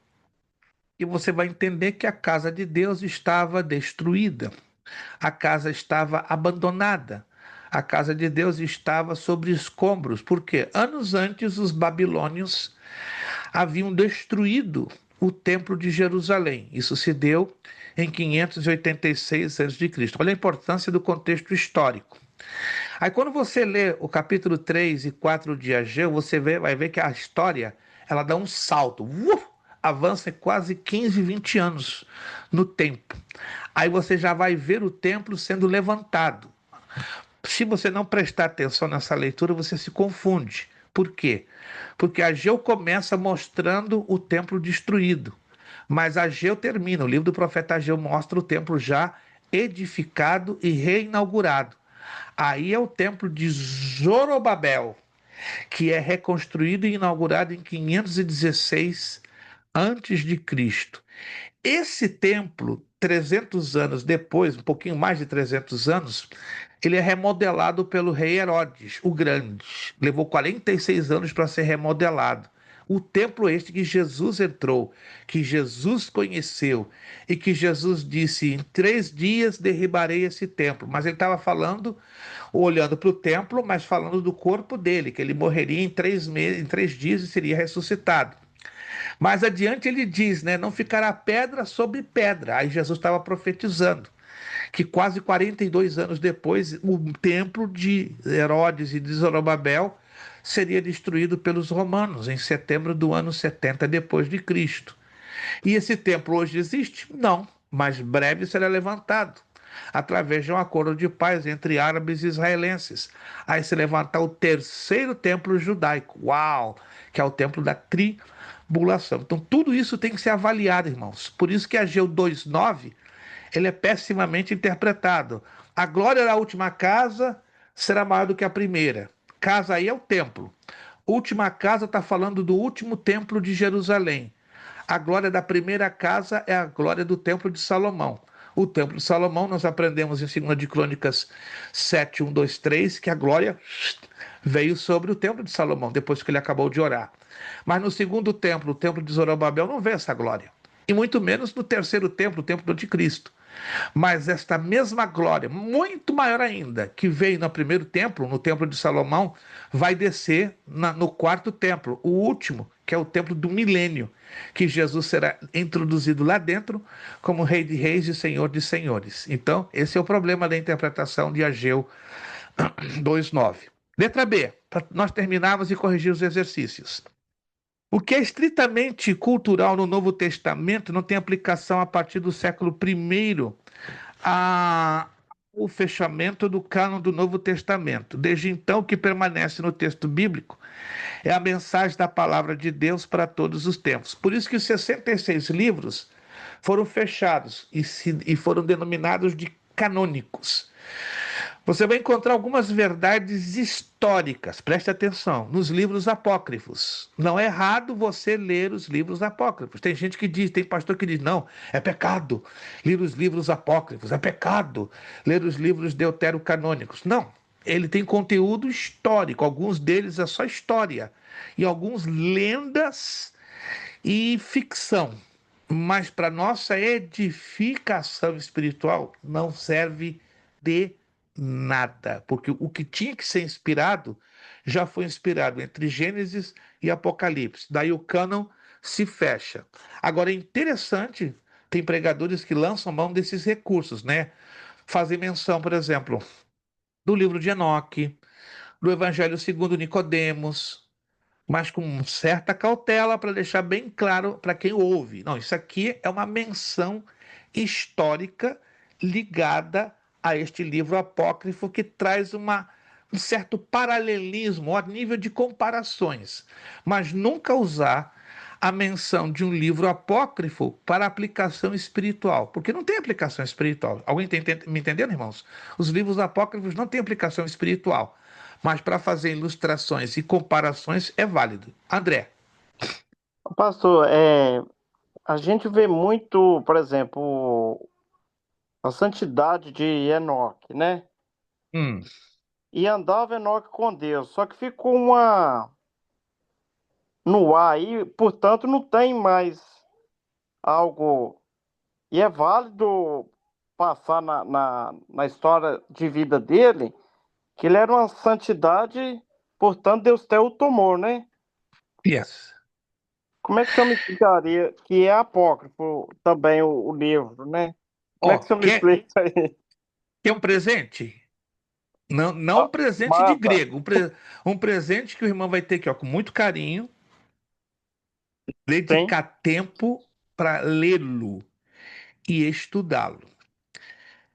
e você vai entender que a casa de Deus estava destruída, a casa estava abandonada, a casa de Deus estava sobre escombros, porque anos antes os babilônios haviam destruído o templo de Jerusalém. Isso se deu em 586 a.C. Olha a importância do contexto histórico. Aí quando você lê o capítulo 3 e 4 de Ageu, você vai ver que a história ela dá um salto. Avança quase 15, 20 anos no tempo. Aí você já vai ver o templo sendo levantado. Se você não prestar atenção nessa leitura, você se confunde. Por quê? Porque Ageu começa mostrando o templo destruído, mas Ageu termina, o livro do profeta Ageu mostra o templo já edificado e reinaugurado. Aí é o templo de Zorobabel, que é reconstruído e inaugurado em 516 antes de Cristo. Esse templo, 300 anos depois, um pouquinho mais de 300 anos, ele é remodelado pelo rei Herodes, o Grande. Levou 46 anos para ser remodelado. O templo este que Jesus entrou, que Jesus conheceu e que Jesus disse: em 3 dias derribarei esse templo. Mas ele estava falando, olhando para o templo, mas falando do corpo dele, que ele morreria em 3 meses, em 3 dias e seria ressuscitado. Mais adiante ele diz, né? Não ficará pedra sobre pedra. Aí Jesus estava profetizando que quase 42 anos depois, o templo de Herodes e de Zorobabel seria destruído pelos romanos em setembro do ano 70 depois de Cristo. E esse templo hoje existe? Não, mas breve será levantado através de um acordo de paz entre árabes e israelenses. Aí se levantar o terceiro templo judaico, uau, que é o templo da tribulação. Então tudo isso tem que ser avaliado, irmãos. Por isso que Ageu 2:9 ele é pessimamente interpretado. A glória da última casa será maior do que a primeira. Casa aí é o templo. Última casa está falando do último templo de Jerusalém. A glória da primeira casa é a glória do templo de Salomão. O templo de Salomão, nós aprendemos em 2 de Crônicas 7, 1, 2, 3, que a glória veio sobre o templo de Salomão, depois que ele acabou de orar. Mas no segundo templo, o templo de Zorobabel, não vê essa glória. E muito menos no terceiro templo, o templo do anticristo. Mas esta mesma glória, muito maior ainda, que veio no primeiro templo, no templo de Salomão, vai descer no quarto templo, o último, que é o templo do milênio, que Jesus será introduzido lá dentro como Rei de Reis e Senhor de Senhores. Então, esse é o problema da interpretação de Ageu 2:9. Letra B, para nós terminarmos e corrigir os exercícios. O que é estritamente cultural no Novo Testamento não tem aplicação a partir do século I o fechamento do cânon do Novo Testamento. Desde então, o que permanece no texto bíblico é a mensagem da palavra de Deus para todos os tempos. Por isso que os 66 livros foram fechados e foram denominados de canônicos. Você vai encontrar algumas verdades históricas, preste atenção, nos livros apócrifos. Não é errado você ler os livros apócrifos. Tem gente que diz, tem pastor que diz, não, é pecado ler os livros apócrifos, é pecado ler os livros deuterocanônicos. Não, ele tem conteúdo histórico, alguns deles é só história, e alguns lendas e ficção. Mas para nossa edificação espiritual não serve de nada, porque o que tinha que ser inspirado já foi inspirado entre Gênesis e Apocalipse. Daí o cânon se fecha. Agora é interessante, tem pregadores que lançam mão desses recursos, né? Fazem menção, por exemplo, do livro de Enoque, do Evangelho segundo Nicodemos, mas com certa cautela para deixar bem claro para quem ouve. Não, isso aqui é uma menção histórica ligada a este livro apócrifo que traz um certo paralelismo a nível de comparações, mas nunca usar a menção de um livro apócrifo para aplicação espiritual, porque não tem aplicação espiritual. Alguém está me entendendo, irmãos? Os livros apócrifos não têm aplicação espiritual, mas para fazer ilustrações e comparações é válido. André. Pastor, a gente vê muito, por exemplo, a santidade de Enoque, né? E andava Enoque com Deus, só que ficou no ar aí, portanto, não tem mais algo. E é válido passar na história de vida dele que ele era uma santidade, portanto, Deus até o tomou, né? Yes. Como é que o senhor me explicaria que é apócrifo também o livro, né? Como é que o senhor me explica aí? Quer um presente? Não um presente de grego, um presente que o irmão vai ter aqui, ó, com muito carinho, dedicar tempo para lê-lo e estudá-lo.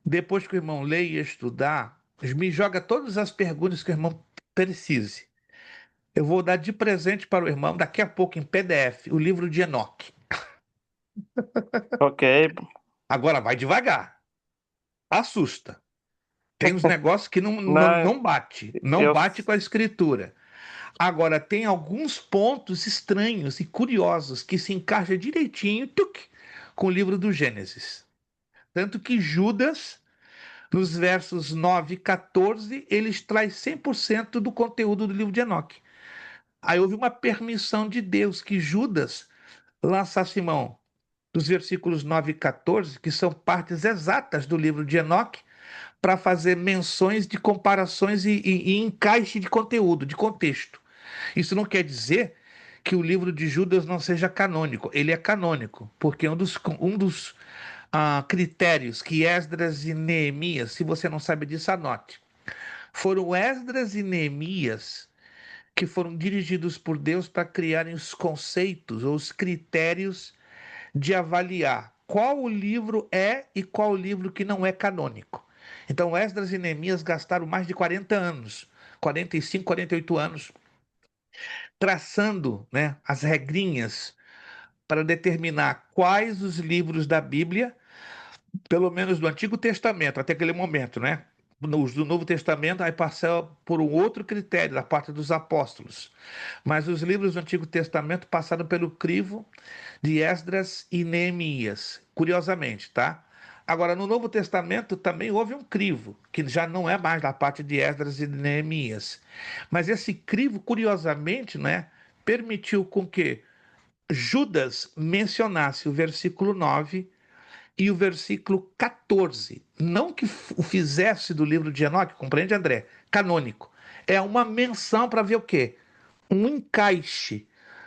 Depois que o irmão lê e estudar, me joga todas as perguntas que o irmão precise. Eu vou dar de presente para o irmão, daqui a pouco, em PDF, o livro de Enoque. Ok. Agora vai devagar. Assusta. Tem uns negócios que não bate. Não bate com a escritura. Agora, tem alguns pontos estranhos e curiosos que se encaixam direitinho com o livro do Gênesis. Tanto que Judas, nos versos 9 e 14, ele extrai 100% do conteúdo do livro de Enoque. Aí houve uma permissão de Deus que Judas lançasse mão dos versículos 9 e 14, que são partes exatas do livro de Enoque, para fazer menções de comparações e encaixe de conteúdo, de contexto. Isso não quer dizer que o livro de Judas não seja canônico. Ele é canônico, porque um dos critérios que Esdras e Neemias, se você não sabe disso, anote. Foram Esdras e Neemias que foram dirigidos por Deus para criarem os conceitos ou os critérios de avaliar qual o livro é e qual o livro que não é canônico. Então, Esdras e Neemias gastaram mais de 40 anos, 45, 48 anos, traçando, né, as regrinhas para determinar quais os livros da Bíblia, pelo menos do Antigo Testamento, até aquele momento, né? Os do Novo Testamento, aí passa por um outro critério, da parte dos apóstolos. Mas os livros do Antigo Testamento passaram pelo crivo de Esdras e Neemias, curiosamente, tá? Agora, no Novo Testamento também houve um crivo, que já não é mais da parte de Esdras e de Neemias. Mas esse crivo, curiosamente, né, permitiu com que Judas mencionasse o versículo 9 e o versículo 14. Não que o fizesse do livro de Enoque, compreende, André? Canônico. É uma menção para ver o quê? Um encaixe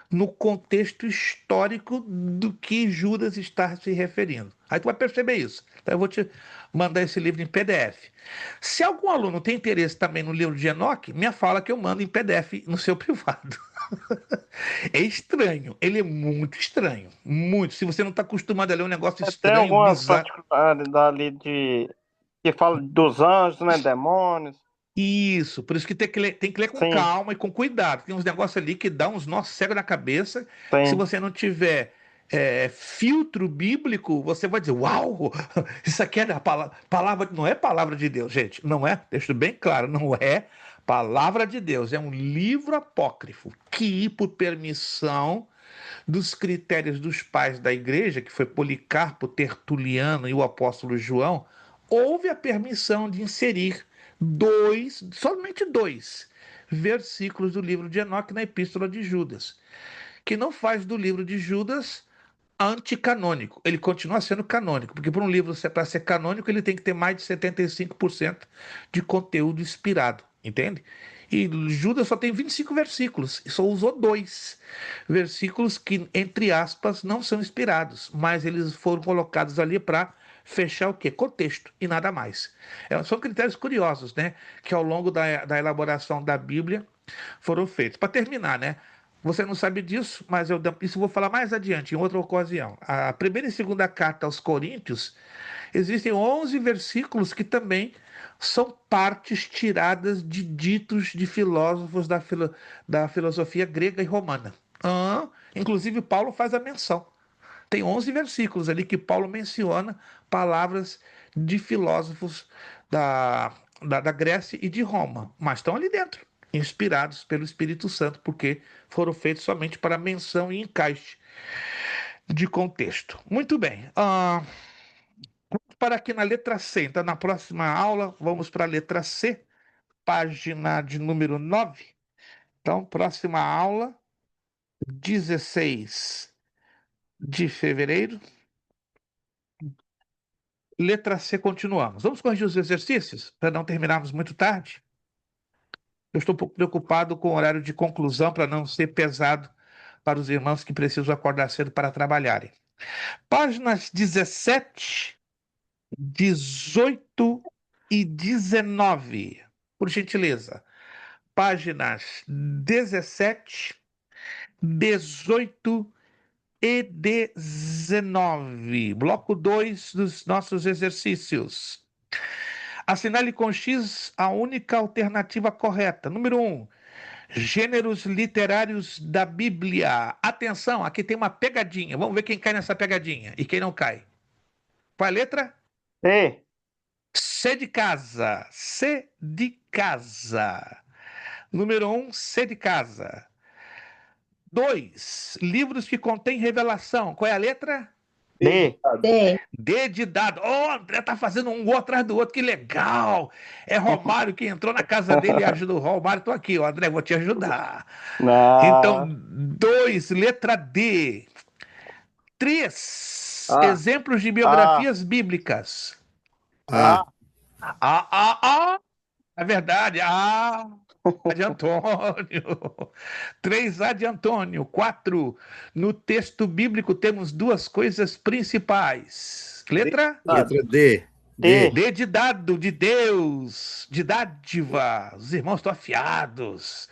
no contexto histórico do que Judas está se referindo. Aí tu vai perceber isso. Então eu vou te mandar esse livro em PDF. Se algum aluno tem interesse também no livro de Enoque, me fala que eu mando em PDF no seu privado. É estranho, ele é muito estranho, muito. Se você não está acostumado a ler um negócio Tem estranho, algumas bizarro. particularidades ali de que fala dos anjos, né? Demônios. Isso, por isso que tem que ler com Sim, calma e com cuidado. Tem uns negócios ali que dá uns nós cegos na cabeça, que se sim. você não tiver filtro bíblico, você vai dizer, uau, isso aqui é a palavra, não é palavra de Deus, gente, não é, deixa bem claro, não é palavra de Deus, é um livro apócrifo que, por permissão dos critérios dos pais da igreja, que foi Policarpo, Tertuliano e o apóstolo João, houve a permissão de inserir somente dois versículos do livro de Enoque na epístola de Judas, que não faz do livro de Judas anticanônico. Ele continua sendo canônico, porque para um livro para ser canônico ele tem que ter mais de 75% de conteúdo inspirado, entende? E Judas só tem 25 versículos, e só usou dois versículos que, entre aspas, não são inspirados, mas eles foram colocados ali para fechar o quê? Contexto e nada mais. São critérios curiosos, né? Que ao longo da elaboração da Bíblia foram feitos. Para terminar, né? Você não sabe disso, mas isso eu vou falar mais adiante, em outra ocasião. A primeira e segunda carta aos Coríntios, existem 11 versículos que também são partes tiradas de ditos de filósofos da filosofia grega e romana. Inclusive, Paulo faz a menção. Tem 11 versículos ali que Paulo menciona palavras de filósofos da Grécia e de Roma, mas estão ali dentro, inspirados pelo Espírito Santo, porque foram feitos somente para menção e encaixe de contexto. Muito bem. Vamos para aqui na letra C. Então, na próxima aula, vamos para a letra C, página de número 9. Então, próxima aula, 16 de fevereiro. Letra C, continuamos. Vamos corrigir os exercícios para não terminarmos muito tarde. Eu estou um pouco preocupado com o horário de conclusão para não ser pesado para os irmãos que precisam acordar cedo para trabalharem. Páginas 17, 18 e 19. Por gentileza. Páginas 17, 18 e 19. Bloco 2 dos nossos exercícios. Assinale com X a única alternativa correta. Número 1. Gêneros literários da Bíblia. Atenção, aqui tem uma pegadinha. Vamos ver quem cai nessa pegadinha e quem não cai. Qual é a letra? E C de casa. C de casa. Número 1, C de casa. 2. Livros que contêm revelação. Qual é a letra? D. D. D de dado. Oh, André tá fazendo um gol atrás do outro, que legal. É Romário que entrou na casa dele e ajudou. Romário, tô aqui, ó, André, vou te ajudar. Então, 2, letra D. 3, Ah. exemplos de biografias bíblicas. A. É verdade. A de Antônio. 3A de Antônio. 4, no texto bíblico temos duas coisas principais. Letra? Letra D. D. D de dado, de Deus, de dádiva. Os irmãos estão afiados.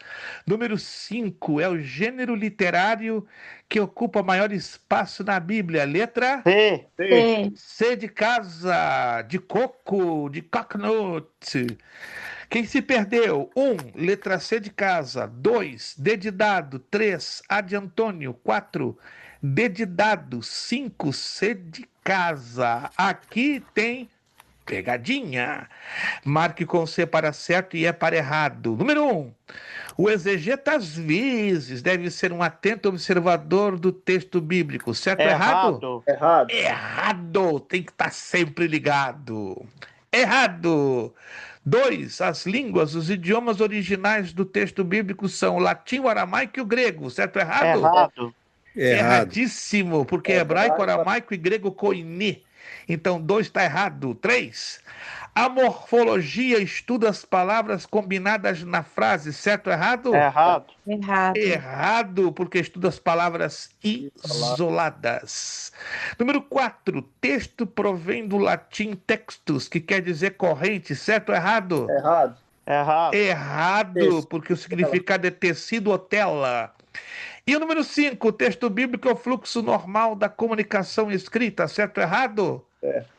Número 5 é o gênero literário que ocupa maior espaço na Bíblia. Letra? C. C. C de casa, de coco, de coconut. Quem se perdeu? 1, letra C de casa. 2, D de dado. 3, A de Antônio. 4, D de dado. 5, C de casa. Aqui tem pegadinha. Marque com C para certo e E para errado. Número 1. O exegeta, às vezes, deve ser um atento observador do texto bíblico. Certo ou errado? Errado. Errado! Tem que estar sempre ligado. Errado! 2. As línguas, os idiomas originais do texto bíblico são o latim, o aramaico e o grego. Certo ou errado? Errado. Errado. Erradíssimo, porque hebraico, aramaico e grego koiné. Então, 2 está errado. 3. A morfologia estuda as palavras combinadas na frase. Certo ou errado? Errado. Errado. Errado, porque estuda as palavras isoladas. Número 4. Texto provém do latim textus, que quer dizer corrente. Certo ou errado? Errado. Errado. Errado, porque o significado é tecido ou tela. E o número 5, o texto bíblico é o fluxo normal da comunicação escrita. Certo ou errado? Certo.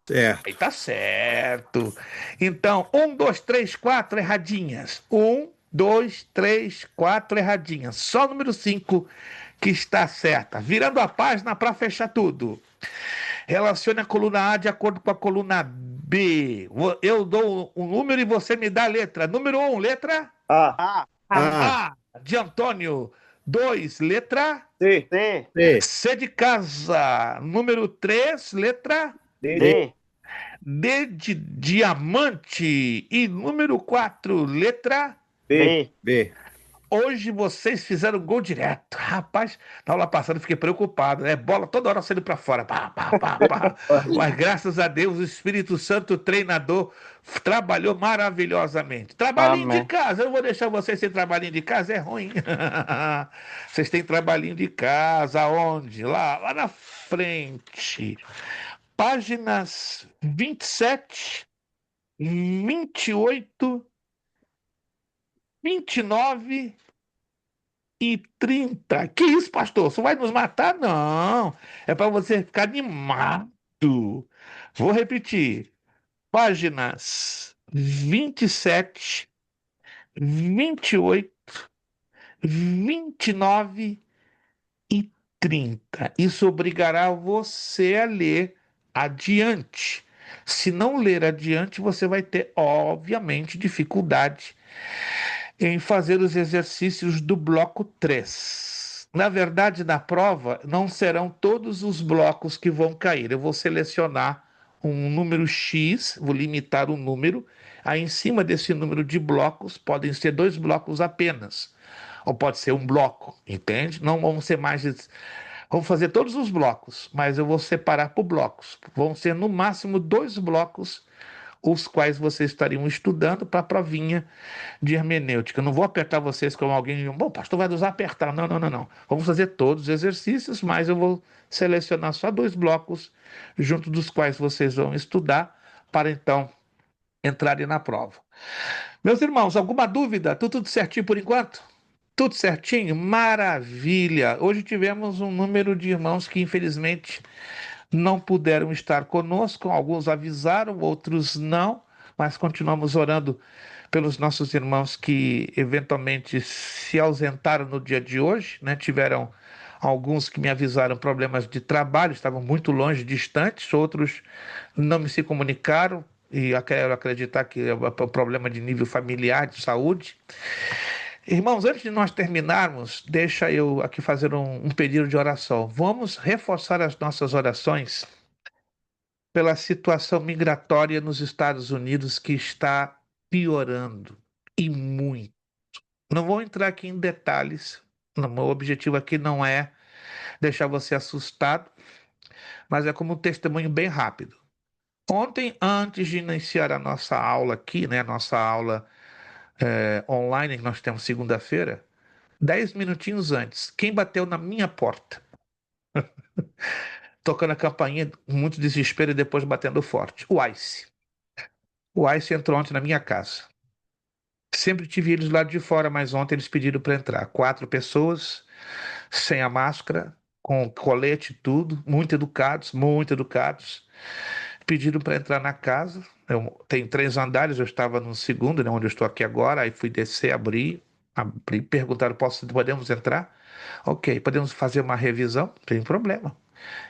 Certo. Aí tá certo. Então, 1, 2, 3, 4 erradinhas. 1, 2, 3, 4 erradinhas. Só o número 5 que está certa. Virando a página para fechar tudo. Relacione a coluna A de acordo com a coluna B. Eu dou um número e você me dá a letra. Número 1, letra A. A. A de Antônio. 2, letra C. C. C. C de casa. Número 3, letra D. D. D de diamante. E número 4, letra B. B. Hoje vocês fizeram gol direto. Rapaz, na aula passada eu fiquei preocupado, né? Bola toda hora saindo para fora. Pá, pá, pá, pá. Mas graças a Deus, o Espírito Santo, o treinador, trabalhou maravilhosamente. Trabalhinho Amém. de casa. Eu não vou deixar vocês sem trabalhinho de casa, é ruim. Vocês têm trabalhinho de casa. Aonde? Lá na frente. Páginas 27, 28, 29 e 30. Que isso, pastor? Você vai nos matar? Não. É para você ficar animado. Vou repetir. Páginas 27, 28, 29 e 30. Isso obrigará você a ler adiante. Se não ler adiante, você vai ter, obviamente, dificuldade em fazer os exercícios do bloco 3. Na verdade, na prova, não serão todos os blocos que vão cair. Eu vou selecionar um número X, vou limitar o número. Aí, em cima desse número de blocos, podem ser 2 blocos apenas. Ou pode ser um bloco, entende? Não vão ser mais de... Vamos fazer todos os blocos, mas eu vou separar por blocos. Vão ser no máximo 2 blocos, os quais vocês estariam estudando para a provinha de hermenêutica. Eu não vou apertar vocês como alguém, bom, pastor vai nos apertar. Não, não, não, não. Vamos fazer todos os exercícios, mas eu vou selecionar só 2 blocos, junto dos quais vocês vão estudar, para então entrarem na prova. Meus irmãos, alguma dúvida? Tudo certinho por enquanto? Tudo certinho? Maravilha! Hoje tivemos um número de irmãos que, infelizmente, não puderam estar conosco. Alguns avisaram, outros não, mas continuamos orando pelos nossos irmãos que, eventualmente, se ausentaram no dia de hoje, né? Tiveram alguns que me avisaram problemas de trabalho, estavam muito longe, distantes, outros não me se comunicaram, e eu quero acreditar que é um problema de nível familiar, de saúde. Irmãos, antes de nós terminarmos, deixa eu aqui fazer um pedido de oração. Vamos reforçar as nossas orações pela situação migratória nos Estados Unidos que está piorando e muito. Não vou entrar aqui em detalhes. O meu objetivo aqui não é deixar você assustado, mas é como um testemunho bem rápido. Ontem, antes de iniciar a nossa aula aqui, né, a nossa aula online que nós temos segunda-feira, 10 minutinhos antes, quem bateu na minha porta, tocando a campainha, muito desespero e depois batendo forte? O Ice. O Ice entrou ontem na minha casa. Sempre tive eles do lado de fora, mas ontem eles pediram para entrar. 4 pessoas, sem a máscara, com colete e tudo, muito educados, muito educados. Pediram para entrar na casa. Tem 3 andares, eu estava no segundo, né, onde eu estou aqui agora. Aí fui descer, abri, perguntaram: podemos entrar? Ok, podemos fazer uma revisão? Não tem problema.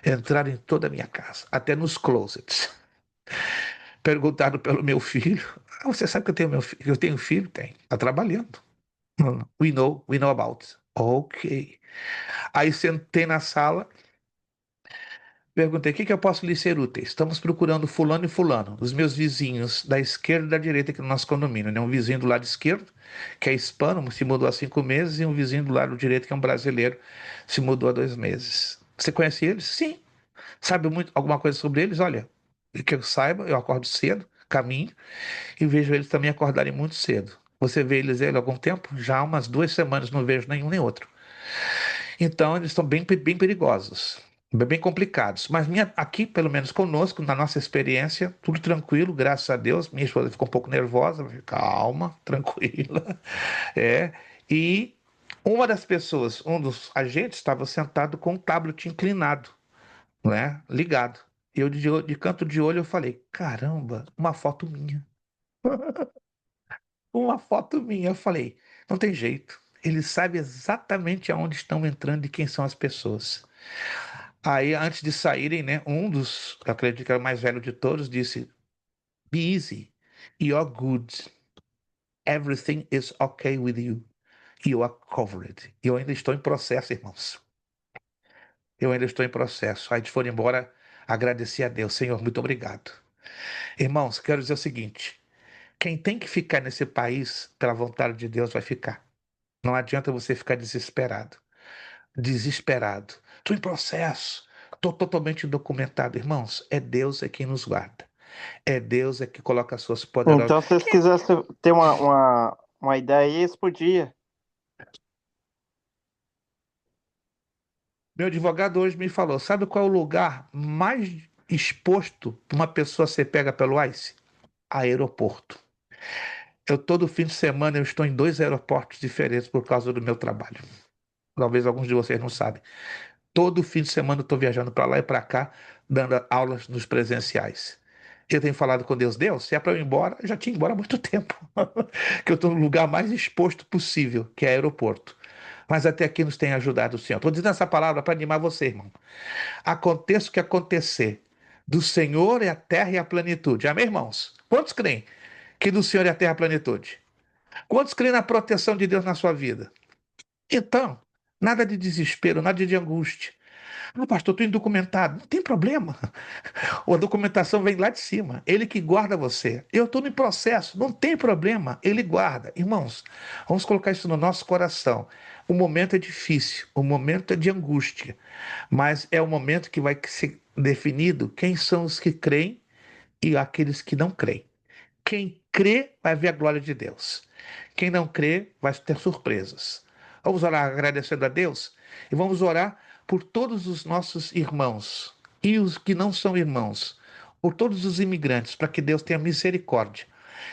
Entraram em toda a minha casa, até nos closets. Perguntaram pelo meu filho. Ah, você sabe que eu tenho filho? Tem. Está trabalhando. We know about. Ok. Aí sentei na sala, perguntei: o que eu posso lhe ser útil? Estamos procurando fulano e fulano, os meus vizinhos da esquerda e da direita aqui no nosso condomínio, né? Um vizinho do lado esquerdo, que é hispano, se mudou há 5 meses, e um vizinho do lado direito, que é um brasileiro, se mudou há 2 meses. Você conhece eles? Sim. Sabe alguma coisa sobre eles? Olha, que eu saiba, eu acordo cedo, caminho, e vejo eles também acordarem muito cedo. Você vê eles há algum tempo? Já há umas 2 semanas não vejo nenhum nem outro. Então, eles estão bem perigosos, bem complicados. Mas aqui, pelo menos conosco, na nossa experiência, tudo tranquilo, graças a Deus. Minha esposa ficou um pouco nervosa, mas calma, tranquila. É. E uma das pessoas, um dos agentes, estava sentado com um tablet inclinado, né, ligado. E eu, de canto de olho, eu falei: caramba, uma foto minha. Uma foto minha. Eu falei: não tem jeito. Ele sabe exatamente aonde estão entrando e quem são as pessoas. Aí, antes de saírem, né, um dos, eu acredito que era o mais velho de todos, disse: be easy, you're good, everything is okay with you, you are covered. E eu ainda estou em processo, irmãos. Eu ainda estou em processo. Aí eles foram embora, agradecer a Deus: Senhor, muito obrigado. Irmãos, quero dizer o seguinte: quem tem que ficar nesse país pela vontade de Deus vai ficar. Não adianta você ficar desesperado. Desesperado. Estou em processo. Estou totalmente indocumentado. Irmãos, é Deus quem nos guarda. É Deus que coloca as suas poderosas. Então, se vocês quisessem ter uma ideia, esse podia. Meu advogado hoje me falou: sabe qual é o lugar mais exposto para uma pessoa ser pega pelo ICE? Aeroporto. Todo fim de semana eu estou em 2 aeroportos diferentes por causa do meu trabalho. Talvez alguns de vocês não sabem. Todo fim de semana eu estou viajando para lá e para cá, dando aulas nos presenciais. Eu tenho falado com Deus: Deus, se é para eu ir embora, eu já tinha ido embora há muito tempo. Que eu estou no lugar mais exposto possível, que é aeroporto. Mas até aqui nos tem ajudado o Senhor. Estou dizendo essa palavra para animar você, irmão. Aconteça o que acontecer, do Senhor é a terra e a plenitude. Amém, irmãos? Quantos creem que do Senhor é a terra e a plenitude? Quantos creem na proteção de Deus na sua vida? Então, nada de desespero, nada de angústia. Ah, pastor, estou indocumentado. Não tem problema. A documentação vem lá de cima. Ele que guarda você. Eu estou no processo. Não tem problema. Ele guarda. Irmãos, vamos colocar isso no nosso coração. O momento é difícil. O momento é de angústia. Mas é o momento que vai ser definido quem são os que creem e aqueles que não creem. Quem crê vai ver a glória de Deus. Quem não crê vai ter surpresas. Vamos orar agradecendo a Deus e vamos orar por todos os nossos irmãos e os que não são irmãos, por todos os imigrantes, para que Deus tenha misericórdia,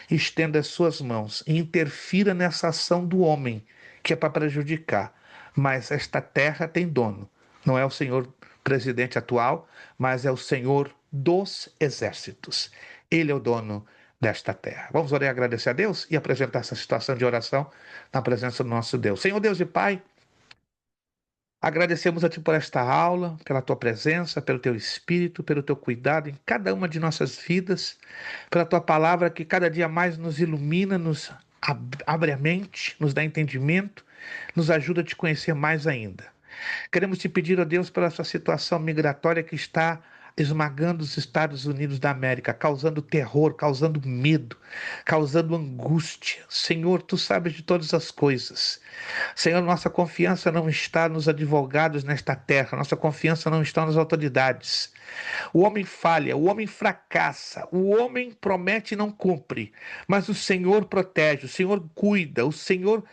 estenda as suas mãos e interfira nessa ação do homem, que é para prejudicar. Mas esta terra tem dono. Não é o senhor presidente atual, mas é o Senhor dos exércitos. Ele é o dono desta terra. Vamos orar e agradecer a Deus e apresentar essa situação de oração na presença do nosso Deus. Senhor Deus e Pai, agradecemos a Ti por esta aula, pela Tua presença, pelo Teu Espírito, pelo Teu cuidado em cada uma de nossas vidas, pela Tua palavra que cada dia mais nos ilumina, nos Abre a mente, nos dá entendimento, nos ajuda a te conhecer mais ainda. Queremos te pedir, ó Deus, pela essa situação migratória que está esmagando os Estados Unidos da América, causando terror, causando medo, causando angústia. Senhor, tu sabes de todas as coisas. Senhor, nossa confiança não está nos advogados nesta terra, nossa confiança não está nas autoridades. O homem falha, o homem fracassa, o homem promete e não cumpre, mas o Senhor protege, o Senhor cuida, o Senhor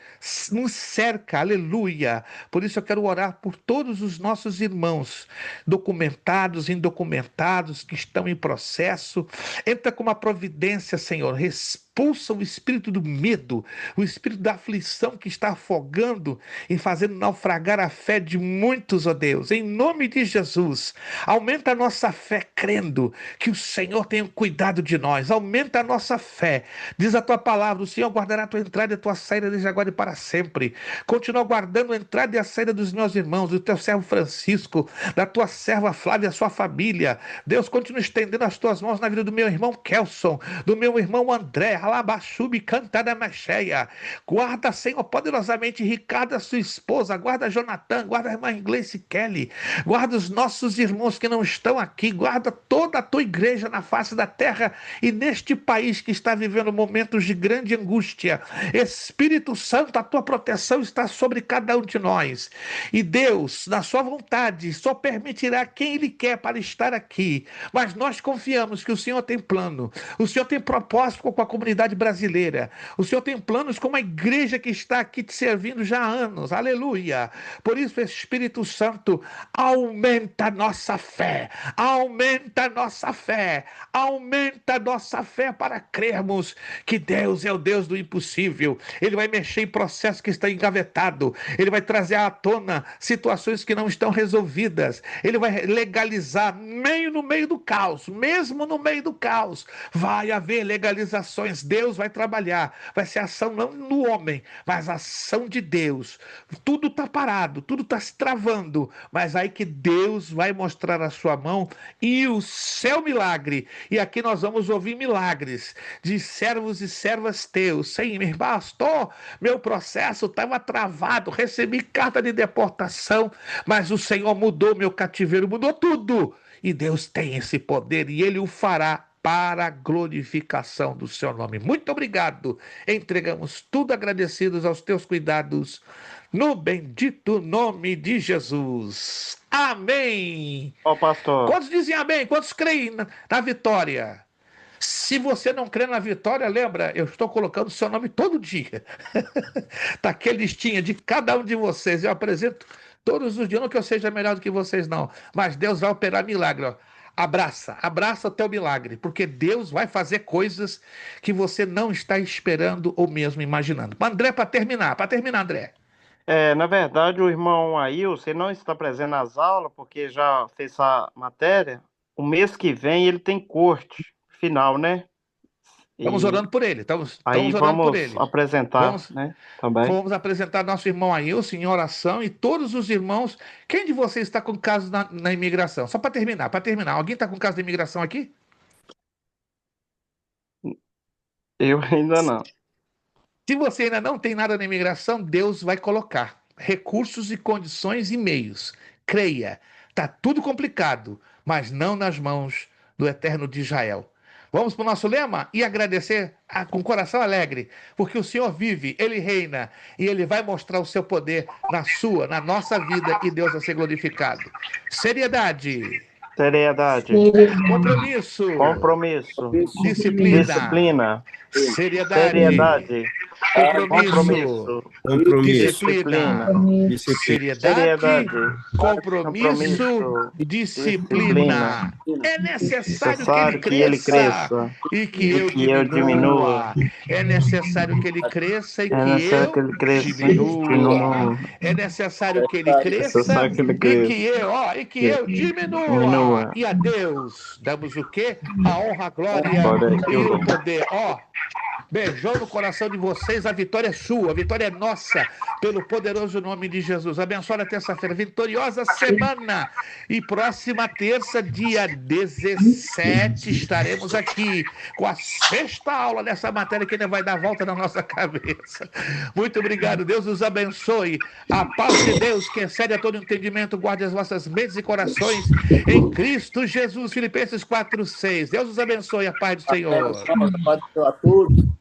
nos cerca, aleluia. Por isso eu quero orar por todos os nossos irmãos, documentados, indocumentados, que estão em processo. Entra com uma providência, Senhor, expulsa o espírito do medo, o espírito da aflição que está afogando e fazendo naufragar a fé de muitos, ó Deus. Em nome de Jesus, aumenta a nossa fé crendo que o Senhor tem cuidado de nós. Aumenta a nossa fé. Diz a tua palavra, o Senhor guardará a tua entrada e a tua saída desde agora e para sempre. Continua guardando a entrada e a saída dos meus irmãos, do teu servo Francisco, da tua serva Flávia e a sua família. Deus, continua estendendo as tuas mãos na vida do meu irmão Kelson, do meu irmão André, Alabaxubi, cantada Mecheia. Guarda, Senhor, poderosamente Ricardo, a sua esposa. Guarda Jonathan, guarda a irmã Gleice Kelly. Guarda os nossos irmãos que não estão aqui. Guarda toda a tua igreja na face da terra e neste país que está vivendo momentos de grande angústia. Espírito Santo, a tua proteção está sobre cada um de nós. E Deus, na sua vontade, só permitirá quem Ele quer para estar aqui. Mas nós confiamos que o Senhor tem plano. O Senhor tem propósito com a comunidade brasileira. O Senhor tem planos com a igreja que está aqui te servindo já há anos. Aleluia. Por isso, Espírito Santo, aumenta a nossa fé. Aumenta a nossa fé. Aumenta a nossa fé para crermos que Deus é o Deus do impossível. Ele vai mexer em processo que está engavetado. Ele vai trazer à tona situações que não estão resolvidas. Ele vai legalizar no meio do caos. Mesmo no meio do caos, vai haver legalizações. Deus vai trabalhar, vai ser ação não no homem, mas ação de Deus. Tudo está parado, tudo está se travando, mas aí que Deus vai mostrar a sua mão e o seu milagre. E aqui nós vamos ouvir milagres de servos e servas teus. Senhor, pastor, meu processo estava travado, recebi carta de deportação, mas o Senhor mudou meu cativeiro, mudou tudo. E Deus tem esse poder e Ele o fará para a glorificação do seu nome. Muito obrigado. Entregamos tudo agradecidos aos teus cuidados, no bendito nome de Jesus. Amém. Ó, pastor. Quantos dizem amém? Quantos creem na vitória? Se você não crê na vitória, lembra, eu estou colocando o seu nome todo dia. Está aqui a listinha de cada um de vocês. Eu apresento todos os dias, não que eu seja melhor do que vocês, não. Mas Deus vai operar milagre, ó. Abraça o teu milagre, porque Deus vai fazer coisas que você não está esperando ou mesmo imaginando. André, para terminar, André. Na verdade, o irmão Ailson não está presente nas aulas, porque já fez essa matéria. O mês que vem ele tem corte final, né? Estamos orando por ele. Estamos aí orando por ele. Vamos apresentar, né? Também. Vamos apresentar nosso irmão Ailson em oração e todos os irmãos. Quem de vocês está com caso na imigração? Só para terminar. Alguém está com caso de imigração aqui? Eu ainda não. Se você ainda não tem nada na imigração, Deus vai colocar recursos e condições e meios. Creia, está tudo complicado, mas não nas mãos do Eterno de Israel. Vamos para o nosso lema e agradecer com coração alegre, porque o Senhor vive, Ele reina e Ele vai mostrar o seu poder na nossa vida e Deus vai ser glorificado. Seriedade. Compromisso. Disciplina. Seriedade. Compromisso. Disciplina. Seriedade. Compromisso. Disciplina. É necessário que ele cresça e que eu diminua. É necessário que ele cresça e que eu diminua. É necessário que ele cresça e que eu diminua. E a Deus damos o quê? A honra, a glória e o poder. Beijão no coração de vocês, a vitória é sua, a vitória é nossa. pelo poderoso nome de Jesus. Abençoe a terça-feira, vitoriosa semana. E próxima terça, dia 17, estaremos aqui com a 6ª aula dessa matéria que ainda vai dar volta na nossa cabeça. Muito obrigado, Deus os abençoe. A paz de Deus, que excede a todo entendimento, guarde as vossas mentes e corações em Cristo Jesus. Filipenses 4:6. Deus os abençoe, a paz do Senhor. A paz a todos.